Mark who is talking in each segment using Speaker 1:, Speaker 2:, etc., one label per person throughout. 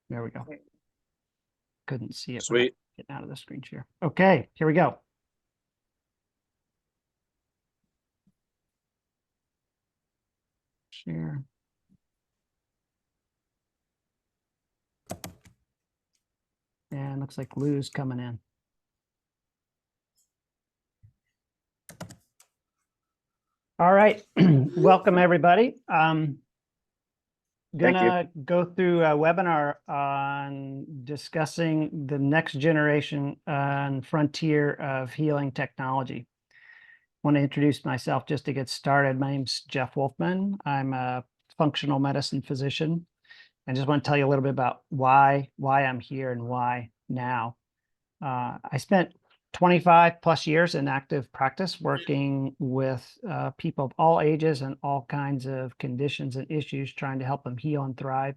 Speaker 1: There we go. Couldn't see it.
Speaker 2: Sweet.
Speaker 1: Getting out of the screen share. Okay, here we go. Share. And looks like Lou's coming in. All right, welcome everybody. Gonna go through a webinar on discussing the next generation and frontier of healing technology. I want to introduce myself just to get started. My name's Jeff Wulfman. I'm a functional medicine physician. I just want to tell you a little bit about why I'm here and why now. I spent 25 plus years in active practice working with people of all ages and all kinds of conditions and issues, trying to help them heal and thrive.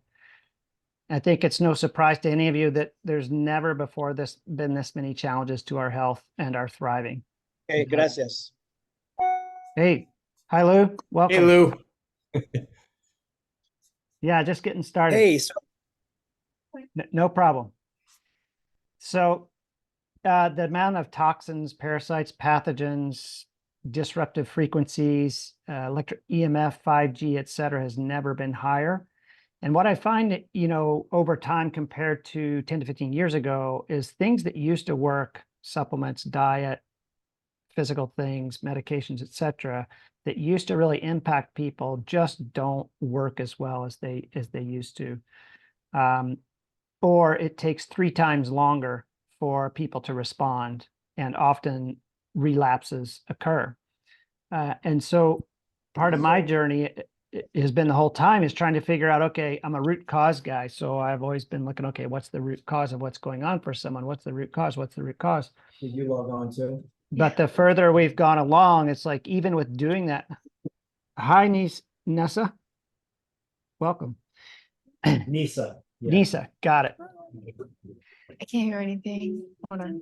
Speaker 1: I think it's no surprise to any of you that there's never before been this many challenges to our health and our thriving.
Speaker 3: Okay, gracias.
Speaker 1: Hey, hi Lou, welcome.
Speaker 4: Hey Lou.
Speaker 1: Yeah, just getting started.
Speaker 3: Hey, so
Speaker 1: No problem. So the amount of toxins, parasites, pathogens, disruptive frequencies, electric EMF, 5G, et cetera, has never been higher. And what I find, over time compared to 10 to 15 years ago is things that used to work, supplements, diet, physical things, medications, et cetera, that used to really impact people just don't work as well as they used to. Or it takes 3 times longer for people to respond, and often relapses occur. And so part of my journey has been the whole time is trying to figure out, okay, I'm a root cause guy. So I've always been looking, okay, what's the root cause of what's going on for someone? What's the root cause? What's the root cause?
Speaker 4: Did you log on too?
Speaker 1: But the further we've gone along, it's like, even with doing that. Hi, Nessa. Welcome.
Speaker 4: Nisa. Yeah.
Speaker 1: Nisa, got it.
Speaker 5: I can't hear anything. Hold on.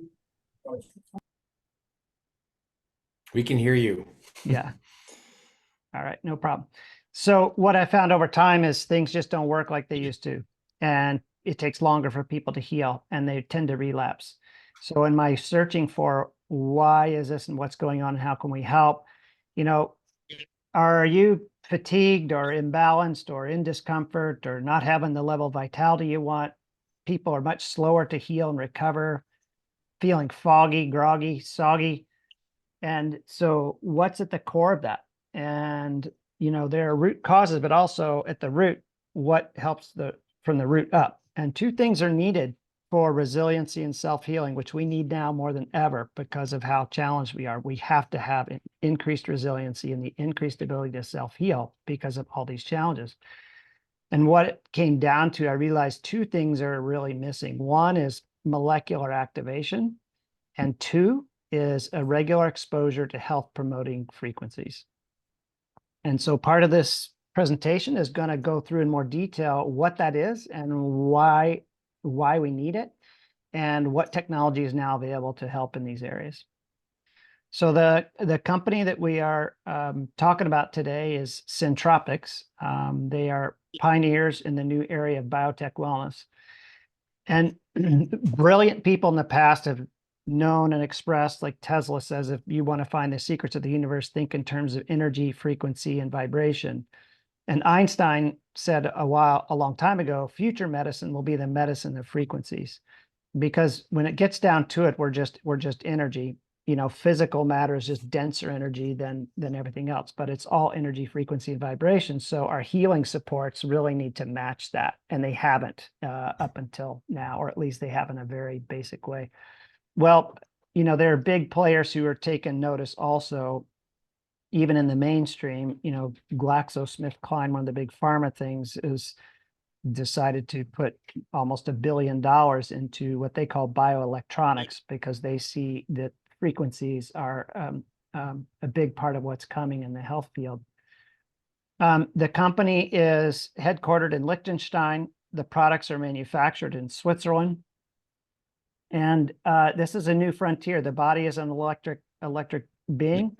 Speaker 4: We can hear you.
Speaker 1: Yeah. All right, no problem. So what I found over time is things just don't work like they used to. And it takes longer for people to heal, and they tend to relapse. So in my searching for why is this and what's going on and how can we help, are you fatigued or imbalanced or in discomfort or not having the level of vitality you want? People are much slower to heal and recover, feeling foggy, groggy, soggy. And so what's at the core of that? And, there are root causes, but also at the root, what helps from the root up? And 2 things are needed for resiliency and self-healing, which we need now more than ever because of how challenged we are. We have to have an increased resiliency and the increased ability to self-heal because of all these challenges. And what it came down to, I realized 2 things are really missing. 1 is molecular activation, and 2 is a regular exposure to health promoting frequencies. And so part of this presentation is going to go through in more detail what that is and why we need it, and what technology is now available to help in these areas. So the company that we are talking about today is Centropix. They are pioneers in the new area of biotech wellness. And brilliant people in the past have known and expressed, like Tesla says, if you want to find the secrets of the universe, think in terms of energy, frequency, and vibration. And Einstein said a long time ago, future medicine will be the medicine of frequencies, because when it gets down to it, we're just energy. Physical matter is just denser energy than everything else, but it's all energy, frequency, and vibration. So our healing supports really need to match that, and they haven't up until now, or at least they have in a very basic way. Well, there are big players who are taking notice also, even in the mainstream. GlaxoSmithKline, one of the big pharma things, is decided to put almost $1 billion into what they call bioelectronics, because they see that frequencies are a big part of what's coming in the health field. The company is headquartered in Liechtenstein. The products are manufactured in Switzerland. And this is a new frontier. The body is an electric being.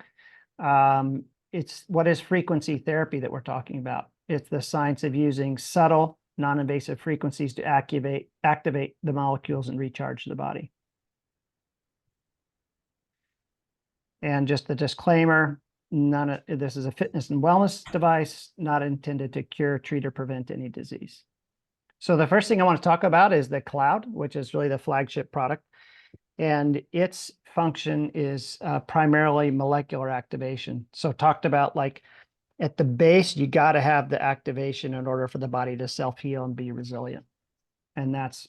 Speaker 1: It's what is frequency therapy that we're talking about. It's the science of using subtle non-invasive frequencies to activate the molecules and recharge the body. And just the disclaimer, this is a fitness and wellness device, not intended to cure, treat, or prevent any disease. So the first thing I want to talk about is the cloud, which is really the flagship product. And its function is primarily molecular activation. So talked about, like, at the base, you got to have the activation in order for the body to self-heal and be resilient. And that's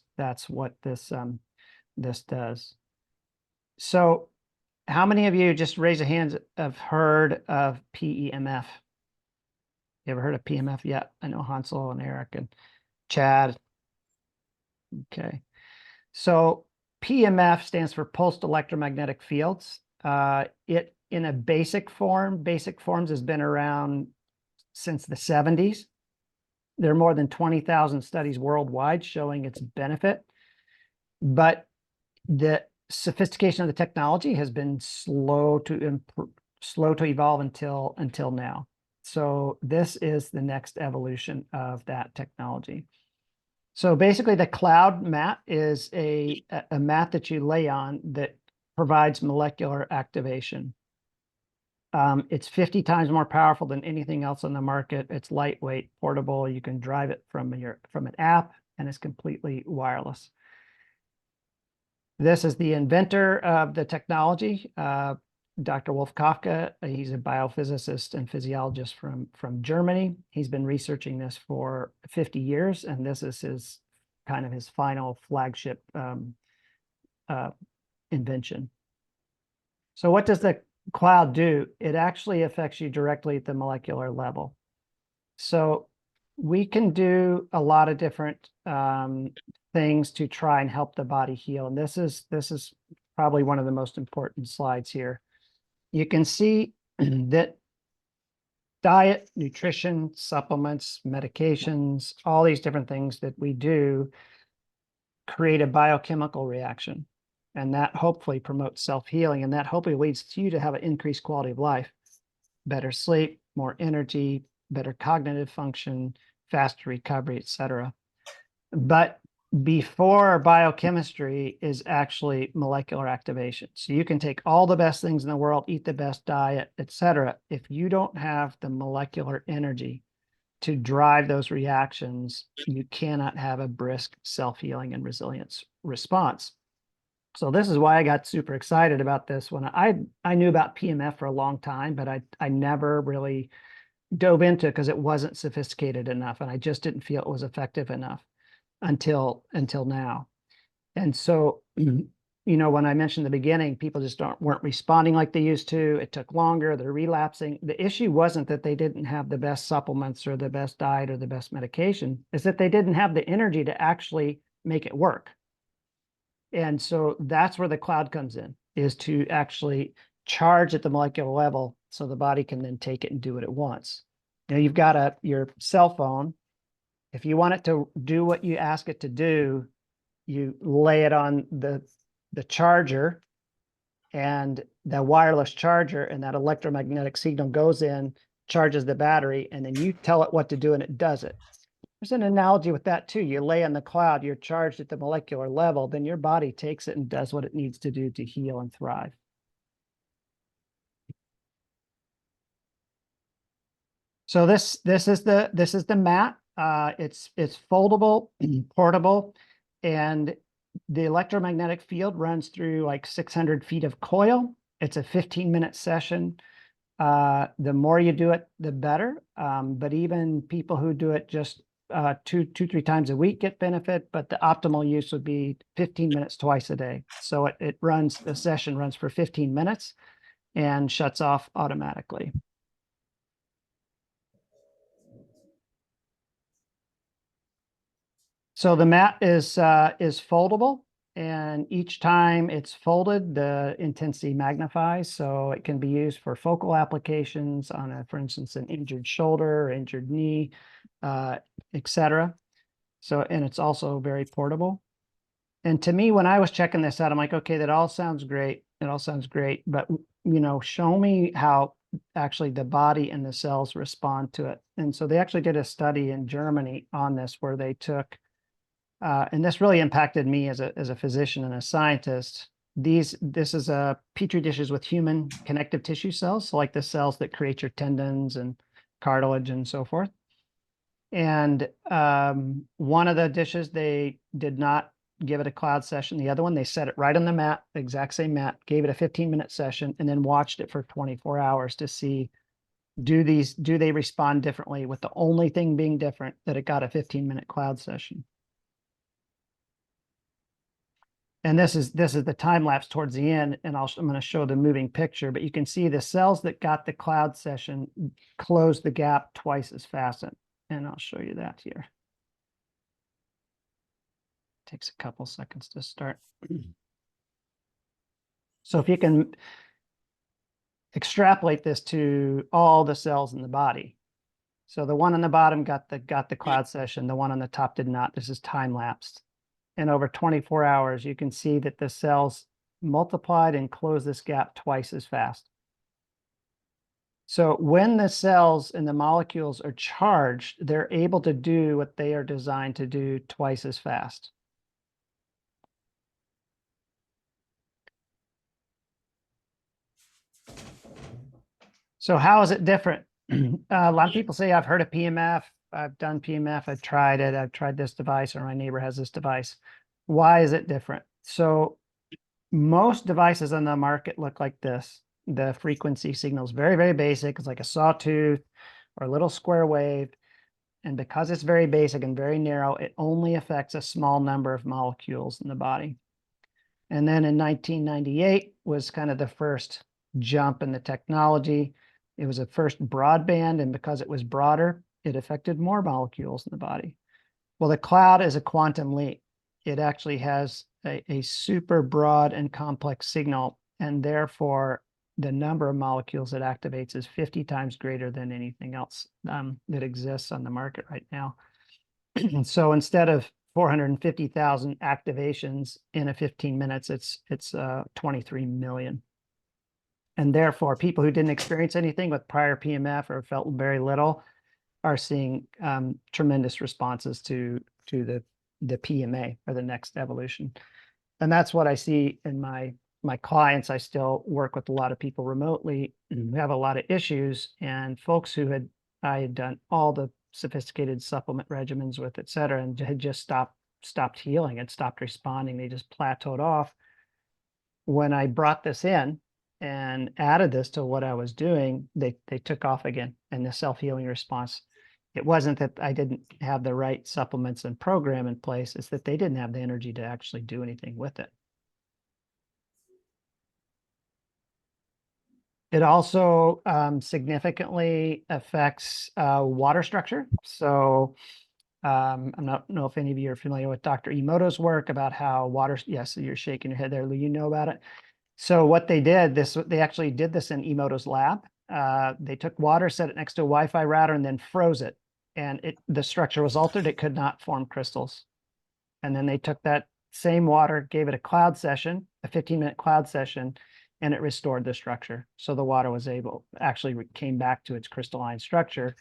Speaker 1: what this does. So how many of you, just raise a hand, have heard of PEMF? You ever heard of PEMF yet? I know Hansel and Eric and Chad. Okay. So PEMF stands for pulsed electromagnetic fields. It, in a basic forms has been around since the 70s. There are more than 20,000 studies worldwide showing its benefit, but the sophistication of the technology has been slow to evolve until now. So this is the next evolution of that technology. So basically, the cloud mat is a mat that you lay on that provides molecular activation. It's 50 times more powerful than anything else on the market. It's lightweight, portable. You can drive it from an app, and it's completely wireless. This is the inventor of the technology, Dr. Wolf Kafka. He's a biophysicist and physiologist from Germany. He's been researching this for 50 years, and this is his final flagship invention. So what does the cloud do? It actually affects you directly at the molecular level. So we can do a lot of different things to try and help the body heal. And this is probably one of the most important slides here. You can see that diet, nutrition, supplements, medications, all these different things that we do create a biochemical reaction. And that hopefully promotes self-healing. And that hopefully leads to you to have an increased quality of life, better sleep, more energy, better cognitive function, faster recovery, etc. But before biochemistry is actually molecular activation. So you can take all the best things in the world, eat the best diet, etc. If you don't have the molecular energy to drive those reactions, you cannot have a brisk self-healing and resilience response. So this is why I got super excited about this. When I knew about PEMF for a long time, but I never really dove into it because it wasn't sophisticated enough, and I just didn't feel it was effective enough until now. And so, when I mentioned in the beginning, people just weren't responding like they used to. It took longer. They're relapsing. The issue wasn't that they didn't have the best supplements or the best diet or the best medication. It's that they didn't have the energy to actually make it work. And so that's where the cloud comes in, is to actually charge at the molecular level so the body can then take it and do what it wants. You've got your cell phone. If you want it to do what you ask it to do, you lay it on the charger, and the wireless charger, and that electromagnetic signal goes in, charges the battery, and then you tell it what to do and it does it. There's an analogy with that too. You lay on the cloud, you're charged at the molecular level, then your body takes it and does what it needs to do to heal and thrive. So this is the mat. It's foldable, portable, and the electromagnetic field runs through like 600 feet of coil. It's a 15-minute session. The more you do it, the better. But even people who do it just 2-3 times a week get benefit, but the optimal use would be 15 minutes twice a day. So the session runs for 15 minutes and shuts off automatically. So the mat is foldable, and each time it's folded, the intensity magnifies. So it can be used for focal applications on, for instance, an injured shoulder, or injured knee, etc. So, and it's also very portable. And to me, when I was checking this out, I'm like, okay, that all sounds great. It all sounds great, but show me how actually the body and the cells respond to it. And so they actually did a study in Germany on this where they took, and this really impacted me as a physician and a scientist. This is a petri dishes with human connective tissue cells, so like the cells that create your tendons and cartilage and so forth. And one of the dishes, they did not give it a cloud session. The other one, they set it right on the mat, the exact same mat, gave it a 15-minute session, and then watched it for 24 hours to see, do they respond differently, with the only thing being different that it got a 15-minute cloud session. And this is the time lapse towards the end, and I'm going to show the moving picture, but you can see the cells that got the cloud session closed the gap twice as fast. And I'll show you that here. Takes a couple seconds to start. So if you can extrapolate this to all the cells in the body. So the one on the bottom got the cloud session, the one on the top did not. This is time lapsed. And over 24 hours, you can see that the cells multiplied and closed this gap twice as fast. So when the cells and the molecules are charged, they're able to do what they are designed to do twice as fast. So how is it different? A lot of people say, I've heard of PEMF. I've done PEMF. I've tried it. I've tried this device, or my neighbor has this device. Why is it different? So most devices on the market look like this. The frequency signal is very, very basic. It's like a sawtooth or a little square wave. And because it's very basic and very narrow, it only affects a small number of molecules in the body. And then in 1998 was kind of the first jump in the technology. It was a first broadband, and because it was broader, it affected more molecules in the body. Well, the cloud is a quantum leap. It actually has a super broad and complex signal, and therefore the number of molecules it activates is 50 times greater than anything else that exists on the market right now. And so instead of 450,000 activations in a 15 minutes, it's 23 million. And therefore, people who didn't experience anything with prior PEMF or felt very little are seeing tremendous responses to the PMA, or the next evolution. And that's what I see in my clients. I still work with a lot of people remotely who have a lot of issues, and folks who I had done all the sophisticated supplement regimens with, et cetera, and had just stopped healing and stopped responding. They just plateaued off. When I brought this in and added this to what I was doing, they took off again. And the self-healing response, it wasn't that I didn't have the right supplements and program in place, it's that they didn't have the energy to actually do anything with it. It also significantly affects water structure. So I don't know if any of you are familiar with Dr. Emoto's work about how water, yes, you're shaking your head there, Lou, you know about it. So what they did, they actually did this in Emoto's lab. They took water, set it next to a Wi-Fi router, and then froze it. And the structure was altered. It could not form crystals. And then they took that same water, gave it a cloud session, a 15-minute cloud session, and it restored the structure. So the water was actually came back to its crystalline structure.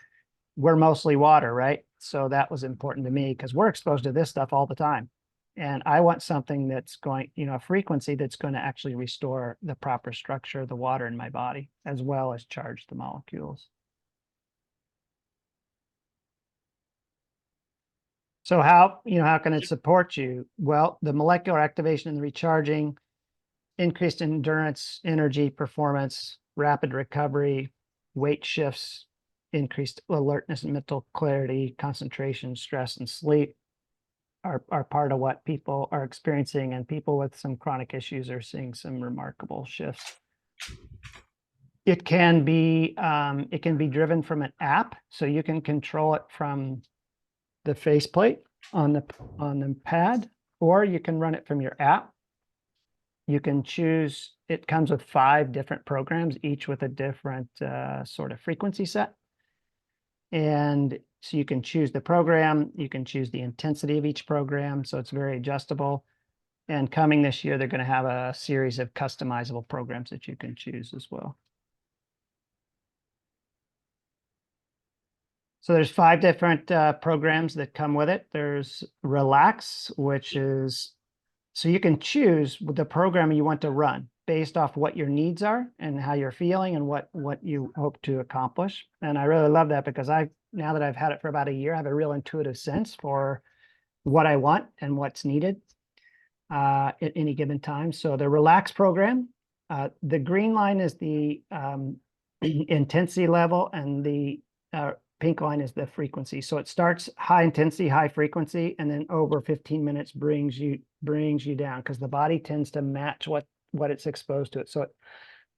Speaker 1: We're mostly water, right? So that was important to me because we're exposed to this stuff all the time. And I want something that's going, a frequency that's going to actually restore the proper structure of the water in my body, as well as charge the molecules. So how can it support you? Well, the molecular activation and the recharging, increased endurance, energy, performance, rapid recovery, weight shifts, increased alertness and mental clarity, concentration, stress, and sleep are part of what people are experiencing, and people with some chronic issues are seeing some remarkable shifts. It can be driven from an app, so you can control it from the faceplate on the pad, or you can run it from your app. You can choose, it comes with 5 different programs, each with a different sort of frequency set. And so you can choose the program, you can choose the intensity of each program, so it's very adjustable. And coming this year, they're going to have a series of customizable programs that you can choose as well. So there's 5 different programs that come with it. There's Relax, which is, so you can choose the program you want to run based off what your needs are and how you're feeling and what you hope to accomplish. And I really love that because now that I've had it for about a year, I have a real intuitive sense for what I want and what's needed at any given time. So the Relax program, the green line is the intensity level, and the pink line is the frequency. So it starts high intensity, high frequency, and then over 15 minutes brings you down, because the body tends to match what it's exposed to it. So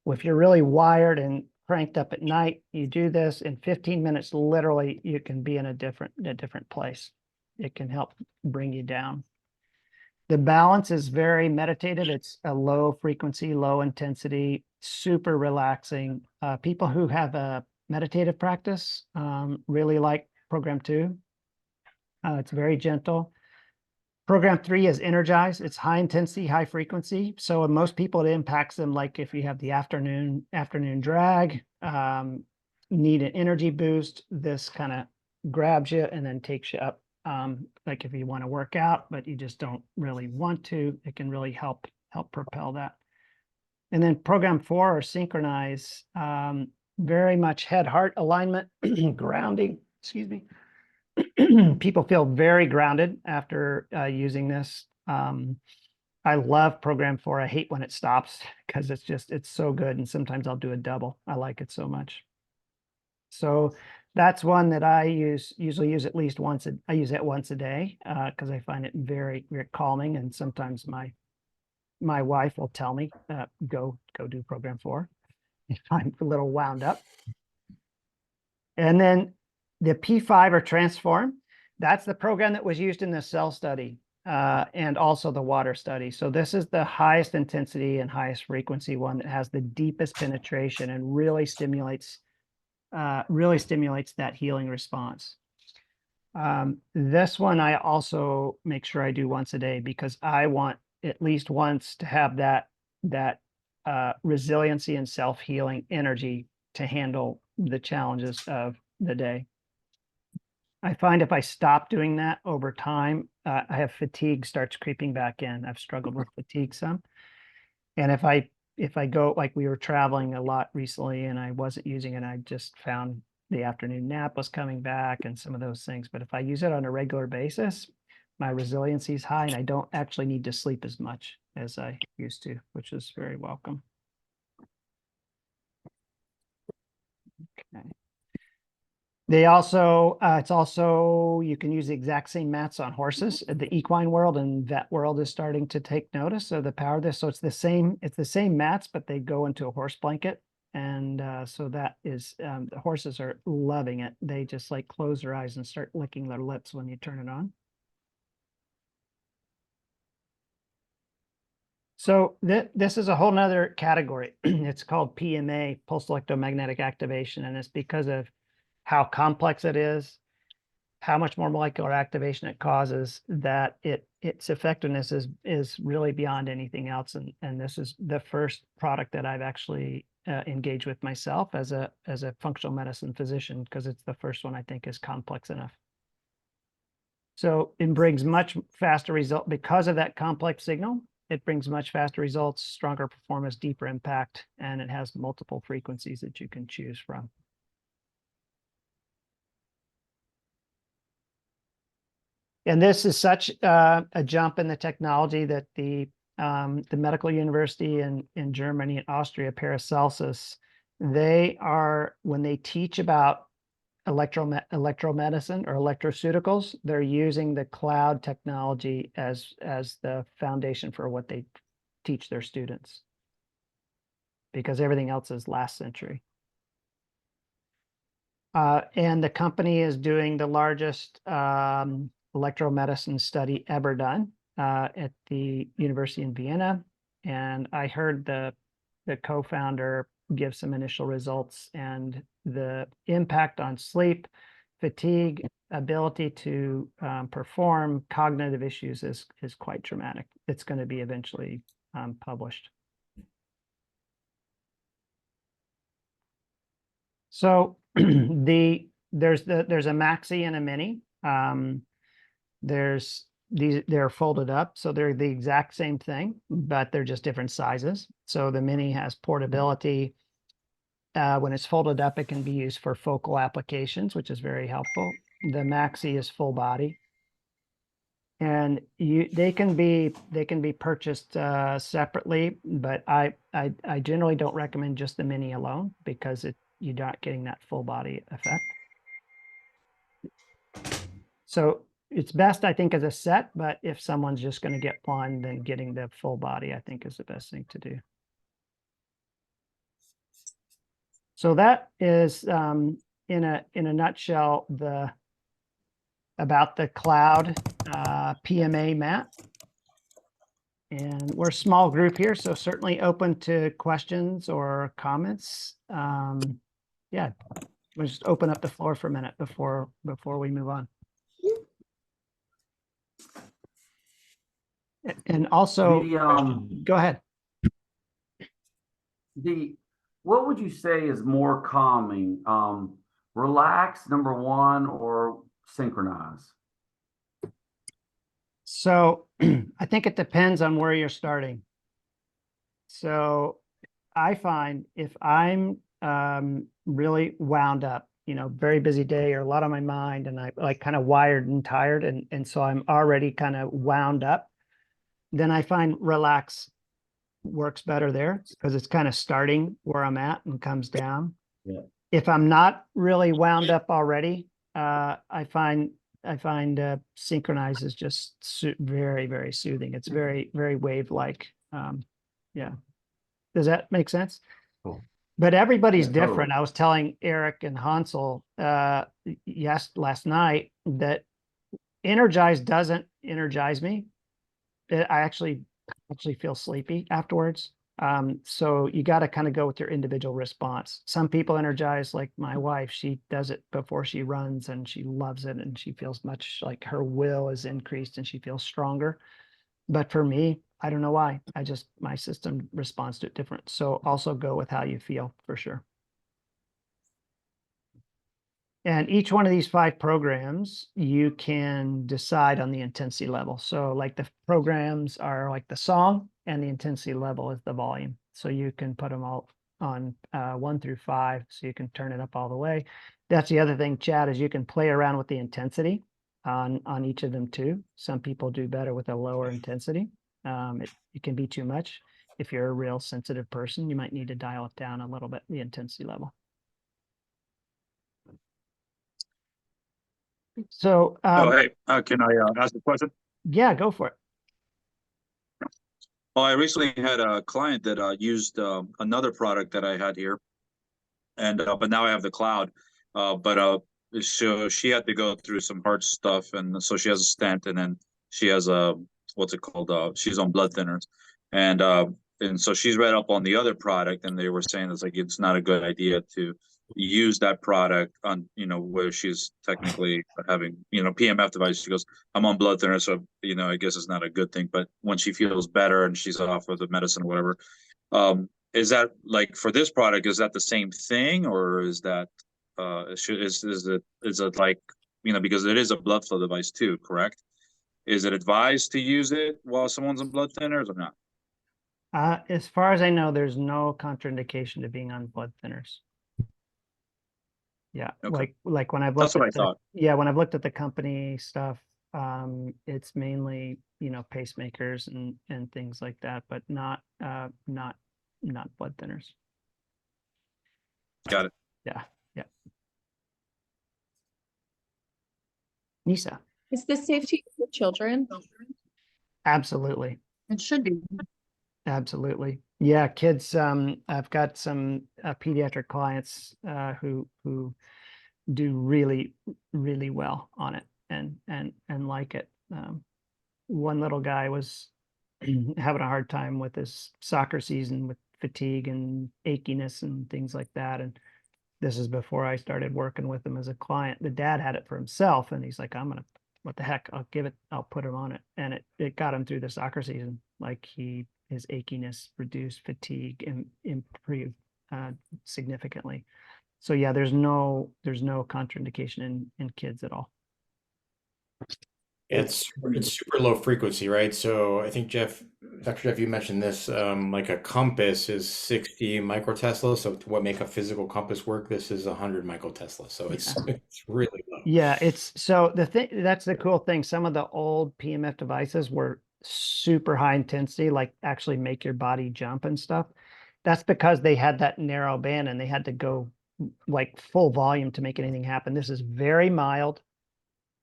Speaker 1: if you're really wired and cranked up at night, you do this in 15 minutes, literally you can be in a different place. It can help bring you down. The balance is very meditative. It's a low frequency, low intensity, super relaxing. People who have a meditative practice really like program 2. It's very gentle. Program 3 is Energize. It's high intensity, high frequency. So most people, it impacts them like if you have the afternoon drag, need an energy boost, this kind of grabs you and then takes you up. Like if you want to work out, but you just don't really want to, it can really help propel that. And then program 4 or Synchronize, very much head-heart alignment, grounding, excuse me. People feel very grounded after using this. I love program 4. I hate when it stops because it's so good. And sometimes I'll do a double. I like it so much. So that's one that I usually use at least once. I use it once a day because I find it very, very calming. And sometimes my wife will tell me, go do program 4 if I'm a little wound up. And then the P5 or Transform, that's the program that was used in the cell study and also the water study. So this is the highest intensity and highest frequency one that has the deepest penetration and really stimulates that healing response. This one I also make sure I do once a day because I want at least once to have that resiliency and self-healing energy to handle the challenges of the day. I find if I stop doing that over time, I have fatigue starts creeping back in. I've struggled with fatigue some. And if I go, like we were traveling a lot recently and I wasn't using it, I just found the afternoon nap was coming back and some of those things. But if I use it on a regular basis, my resiliency is high and I don't actually need to sleep as much as I used to, which is very welcome. Okay. They also, you can use the exact same mats on horses. The equine world and vet world is starting to take notice of the power of this. So it's the same mats, but they go into a horse blanket. And so that is, the horses are loving it. They just like close their eyes and start licking their lips when you turn it on. So this is a whole nother category. It's called PMA, pulse electromagnetic activation, and it's because of how complex it is, how much more molecular activation it causes, that its effectiveness is really beyond anything else. And this is the first product that I've actually engaged with myself as a functional medicine physician, because it's the first one I think is complex enough. So it brings much faster result because of that complex signal. It brings much faster results, stronger performance, deeper impact, and it has multiple frequencies that you can choose from. And this is such a jump in the technology that the medical university in Germany and Austria, Paracelsus, they are, when they teach about electromedicine or electroceuticals, they're using the cloud technology as the foundation for what they teach their students, because everything else is last century. And the company is doing the largest electromedicine study ever done at the University in Vienna. And I heard the co-founder give some initial results, and the impact on sleep, fatigue, ability to perform, cognitive issues is quite dramatic. It's going to be eventually published. So the there's a maxi and a mini. They're folded up, so they're the exact same thing, but they're just different sizes. So the mini has portability. When it's folded up, it can be used for focal applications, which is very helpful. The maxi is full body, and they can be purchased separately, but I generally don't recommend just the mini alone because you're not getting that full body effect. So it's best, I think, as a set, but if someone's just going to get one, then getting the full body, I think, is the best thing to do. So that is, in a nutshell, about the cloud PMA mat. And we're a small group here, so certainly open to questions or comments. Yeah, we'll just open up the floor for a minute before we move on. And also, go ahead.
Speaker 2: What would you say is more calming? Relax, number one, or synchronize?
Speaker 1: So I think it depends on where you're starting. So I find if I'm really wound up, very busy day or a lot on my mind, and I like kind of wired and tired, and so I'm already kind of wound up, then I find relax works better there because it's kind of starting where I'm at and comes down.
Speaker 2: Yeah.
Speaker 1: If I'm not really wound up already, I find synchronize is just very, very soothing. It's very, very wave-like. Yeah. Does that make sense?
Speaker 2: Cool.
Speaker 1: But everybody's
Speaker 2: Yeah,
Speaker 1: different.
Speaker 2: totally.
Speaker 1: I was telling Eric and Hansel last night that energize doesn't energize me. I actually feel sleepy afterwards. So you got to kind of go with your individual response. Some people energize, like my wife, she does it before she runs and she loves it and she feels much like her will is increased and she feels stronger. But for me, I don't know why. My system responds to it different. So also go with how you feel for sure. And each one of these 5 programs, you can decide on the intensity level. So like the programs are like the song and the intensity level is the volume. So you can put them all on 1 through 5. So you can turn it up all the way. That's the other thing, Chad, is you can play around with the intensity on each of them too. Some people do better with a lower intensity. It can be too much. If you're a real sensitive person, you might need to dial it down a little bit, the intensity level. So,
Speaker 3: hey, can I ask a question?
Speaker 1: yeah, go for it.
Speaker 3: Well, I recently had a client that used another product that I had here, and but now I have the cloud. So she had to go through some hard stuff, and so she has a stent, and then she has a what's it called? She's on blood thinners, and so she's read up on the other product, and they were saying it's not a good idea to use that product on where she's technically having PMF device. She goes, I'm on blood thinner, so I guess it's not a good thing. But when she feels better and she's off of the medicine or whatever, is that like for this product, is that the same thing, or is that is it like because it is a blood flow device too, correct? Is it advised to use it while someone's on blood thinners or not?
Speaker 1: As far as I know, there's no contraindication to being on blood thinners. Yeah,
Speaker 3: Okay.
Speaker 1: like when I've
Speaker 3: That's
Speaker 1: looked
Speaker 3: what I
Speaker 1: at
Speaker 3: thought.
Speaker 1: when I've looked at the company stuff, it's mainly pacemakers and things like that, but not blood thinners.
Speaker 3: Got it.
Speaker 1: Yeah. Nisa,
Speaker 5: Is this safety for children?
Speaker 1: absolutely.
Speaker 5: It should be.
Speaker 1: Absolutely. Yeah, kids, I've got some pediatric clients who do really, really well on it and like it. One little guy was having a hard time with his soccer season with fatigue and achiness and things like that. And this is before I started working with him as a client. The dad had it for himself, and he's like, what the heck, I'll put him on it. And it got him through the soccer season. Like his achiness reduced, fatigue and improved significantly. So yeah, there's no contraindication in kids at all.
Speaker 4: It's super low frequency, right? So I think Dr. Jeff, you mentioned this, like a compass is 60 microtesla. So to what make a physical compass work, this is 100 microtesla. So it's really low.
Speaker 1: Yeah, it's so the thing that's the cool thing. Some of the old PMF devices were super high intensity, like actually make your body jump and stuff. That's because they had that narrow band and they had to go like full volume to make anything happen. This is very mild,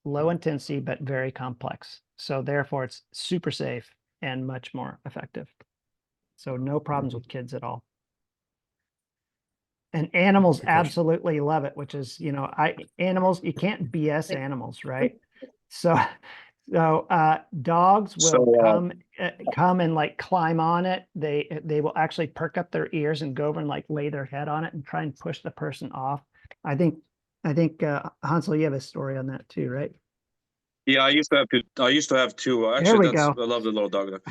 Speaker 1: low intensity, but very complex. So therefore it's super safe and much more effective. So no problems with kids at all. And animals
Speaker 4: Good question.
Speaker 1: absolutely love it, which is, animals, you can't BS animals, right? So dogs will come and like climb on it. They will actually perk up their ears and go over and like lay their head on it and try and push the person off. I think Hansel, you have a story on that too, right?
Speaker 3: Yeah, I used to have two.
Speaker 1: There
Speaker 3: Actually,
Speaker 1: we go.
Speaker 3: I love the little dog.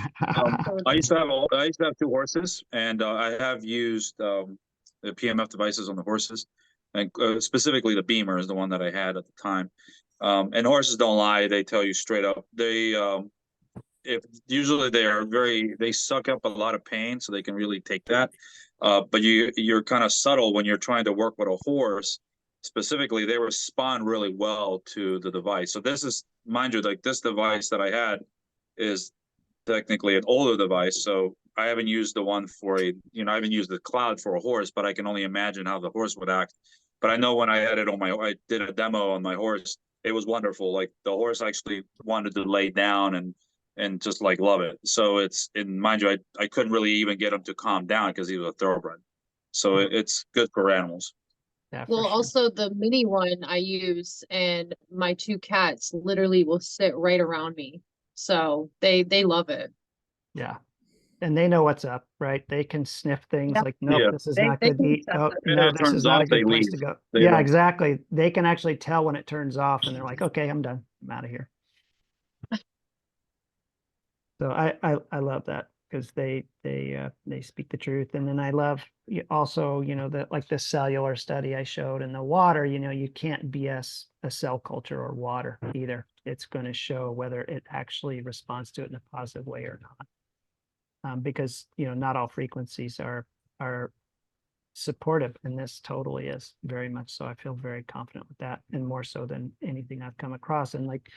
Speaker 3: I used to have two horses, and I have used the PMF devices on the horses, and specifically the Beamer is the one that I had at the time. And horses don't lie; they tell you straight up. If usually they suck up a lot of pain, so they can really take that. But you're kind of subtle when you're trying to work with a horse. Specifically, they respond really well to the device. So this is, mind you, like this device that I had is technically an older device. So I haven't used the one I haven't used the cloud for a horse, but I can only imagine how the horse would act. But I know when I had it I did a demo on my horse, it was wonderful. Like the horse actually wanted to lay down and just like love it. So mind you, I couldn't really even get him to calm down because he was a thoroughbred. So it's good for animals.
Speaker 1: Yeah,
Speaker 5: Well,
Speaker 1: sure.
Speaker 5: also the mini one I use, and my two cats literally will sit right around me. So they love it.
Speaker 1: Yeah. And they know what's up, right? They can sniff things
Speaker 5: Yeah.
Speaker 1: like, nope,
Speaker 3: Yeah.
Speaker 1: this is
Speaker 5: They-
Speaker 1: not
Speaker 5: they
Speaker 1: good to
Speaker 5: can
Speaker 1: eat.
Speaker 5: sense
Speaker 1: Oh,
Speaker 5: it.
Speaker 3: And
Speaker 1: no,
Speaker 3: it
Speaker 1: this is
Speaker 3: turns
Speaker 1: not a
Speaker 3: off, they
Speaker 1: good place to
Speaker 3: leave.
Speaker 1: go.
Speaker 3: They
Speaker 1: Yeah,
Speaker 3: don't-
Speaker 1: exactly. They can actually tell when it turns off and they're like, okay, I'm done. I'm out of here. So I love that because they speak the truth. And then I love also, that like the cellular study I showed in the water, you can't BS a cell culture or water either. It's going to show whether it actually responds to it in a positive way or not. Because, not all frequencies are supportive, and this totally is very much so. I feel very confident with that, and more so than anything I've come across. And like,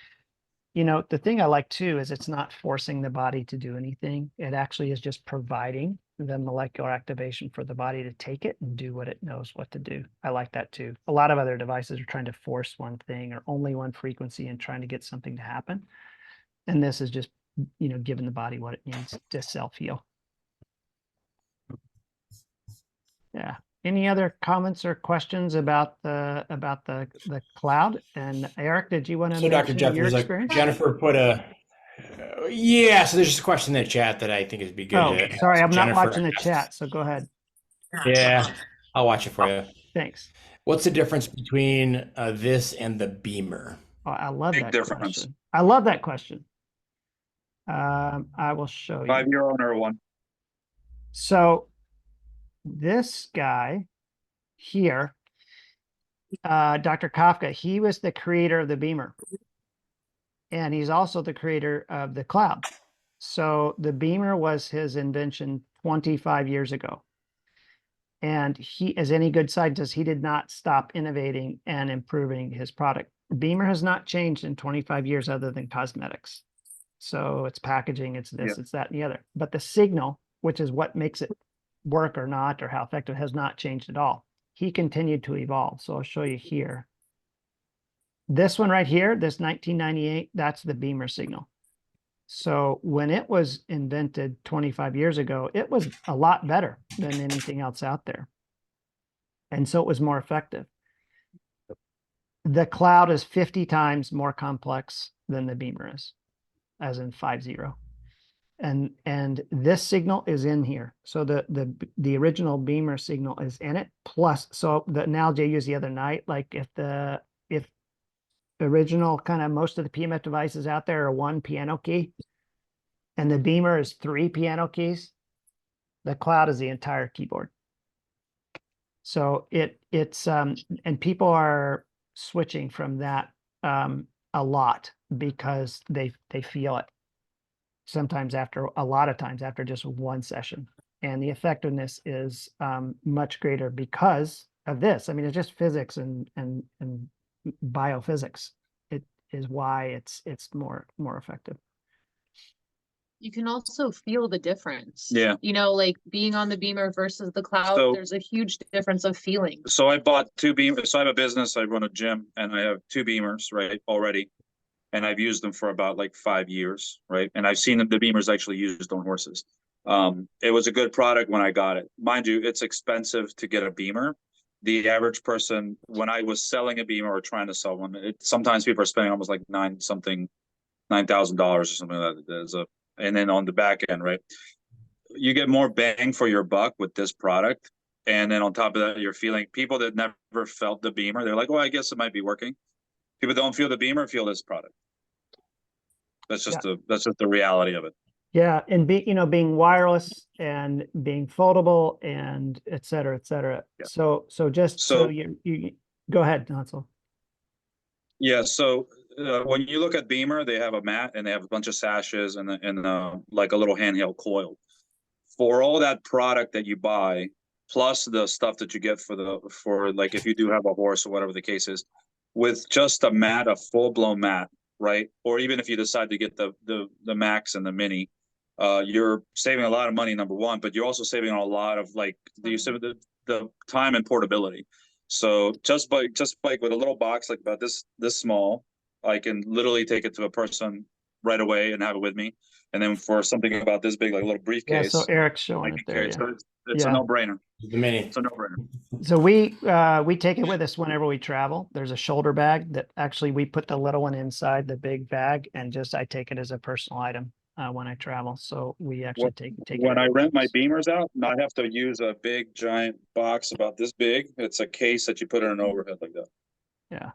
Speaker 1: the thing I like too is it's not forcing the body to do anything. It actually is just providing the molecular activation for the body to take it and do what it knows what to do. I like that too. A lot of other devices are trying to force one thing or only one frequency and trying to get something to happen. And this is just, giving the body what it needs to self-heal. Yeah. Any other comments or questions about the cloud? And Eric, did you want to
Speaker 4: So Dr.
Speaker 1: mention
Speaker 4: Jeff,
Speaker 1: your
Speaker 4: there's
Speaker 1: experience?
Speaker 4: Jennifer put so there's just a question in the chat that I think it'd be good
Speaker 1: Oh,
Speaker 4: to
Speaker 1: sorry,
Speaker 4: ask.
Speaker 1: I'm not
Speaker 4: Jennifer
Speaker 1: watching the
Speaker 4: asks-
Speaker 1: chat, so go ahead.
Speaker 4: Yeah, I'll watch it for you.
Speaker 1: Thanks.
Speaker 4: What's the difference between this and the Beamer?
Speaker 1: Oh, I love
Speaker 3: Big
Speaker 1: that
Speaker 3: difference.
Speaker 1: question. I love that question. I will show you.
Speaker 3: 5-year owner one.
Speaker 1: So this guy here, Dr. Kafka, he was the creator of the Beamer. And he's also the creator of the cloud. So the Beamer was his invention 25 years ago. And he, as any good scientist, he did not stop innovating and improving his product. Beamer has not changed in 25 years other than cosmetics. So it's packaging, it's this, it's that, and the other. But the signal, which is what makes it work or not, or how effective, has not changed at all. He continued to evolve. So I'll show you here. This one right here, this 1998, that's the Beamer signal. So when it was invented 25 years ago, it was a lot better than anything else out there. And so it was more effective. The cloud is 50 times more complex than the Beamer is, as in 50. And this signal is in here. So the original Beamer signal is in it. Plus, so the analogy I used the other night, like if the original kind of most of the PMF devices out there are one piano key, and the Beamer is 3 piano keys, the cloud is the entire keyboard. So it's and people are switching from that a lot because they feel it sometimes after a lot of times after just one session, and the effectiveness is much greater because of this. I mean, it's just physics and biophysics. It is why it's more effective.
Speaker 5: You can also feel the difference.
Speaker 3: Yeah.
Speaker 5: You know, like being on the beamer versus the cloud,
Speaker 3: So-
Speaker 5: there's a huge difference of feeling.
Speaker 3: So I bought 2 beamers. So I have a business, I run a gym, and I have 2 beamers, right, already. And I've used them for about like 5 years, right? And I've seen the beamers actually used on horses. It was a good product when I got it. Mind you, it's expensive to get a beamer. The average person, when I was selling a beamer or trying to sell one, sometimes people are spending almost like $9,000 or something like that. And then on the back end, right? You get more bang for your buck with this product. And then on top of that, you're feeling people that never felt the beamer. They're like, well, I guess it might be working. People don't feel the beamer, feel this product. That's just the reality of it.
Speaker 1: Yeah, and being wireless and being foldable and et cetera, et cetera.
Speaker 3: Yeah.
Speaker 1: So
Speaker 3: So-
Speaker 1: you go ahead, Hansel.
Speaker 3: Yeah. So when you look at Beamer, they have a mat and they have a bunch of sashes and like a little handheld coil. For all that product that you buy, plus the stuff that you get for like if you do have a horse or whatever the case is, with just a mat, a full blown mat, right? Or even if you decide to get the Max and the Mini, you're saving a lot of money, number one, but you're also saving a lot of like the time and portability. So just like with a little box like about this small, I can literally take it to a person right away and have it with me. And then for something about this big, like a little
Speaker 1: Yeah,
Speaker 3: briefcase,
Speaker 1: so Eric's
Speaker 3: I
Speaker 1: showing
Speaker 3: can
Speaker 1: it there.
Speaker 3: carry it.
Speaker 1: Yeah.
Speaker 3: So it's a
Speaker 1: Yeah.
Speaker 3: no-brainer.
Speaker 4: The Mini.
Speaker 3: It's a no-brainer.
Speaker 1: So we take it with us whenever we travel. There's a shoulder bag that actually we put the little one inside the big bag, and I take it as a personal item when I travel. So we actually take it.
Speaker 3: When I
Speaker 1: with
Speaker 3: rent my
Speaker 1: us.
Speaker 3: Beamers out, I have to use a big giant box about this big. It's a case that you put in an overhead like that.
Speaker 1: Yeah.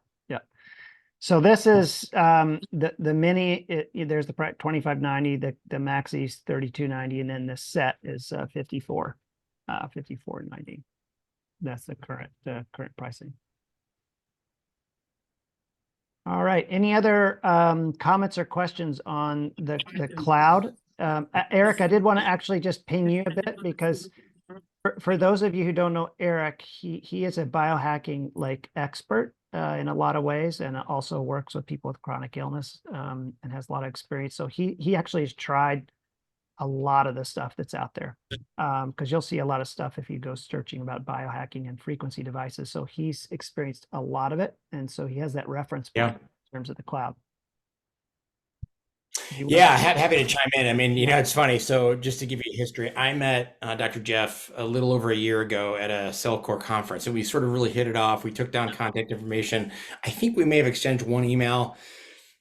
Speaker 1: So this is the Mini. There's the price 2590. The Maxi's 3290, and then the set is 5490. That's the current pricing. All right. Any other comments or questions on the cloud? Eric, I did want to actually just ping you a bit because for those of you who don't know Eric, he is a biohacking like expert in a lot of ways, and also works with people with chronic illness and has a lot of experience. So he actually has tried a lot of the stuff that's out there because you'll see a lot of stuff if you go searching about biohacking and frequency devices. So he's experienced a lot of it, and so he has that reference point in terms of the cloud.
Speaker 4: Yeah, happy to chime in. I mean, it's funny. So just to give you a history, I met Dr. Jeff a little over a year ago at a Cellcore conference, and we sort of really hit it off. We took down contact information. I think we may have exchanged one email,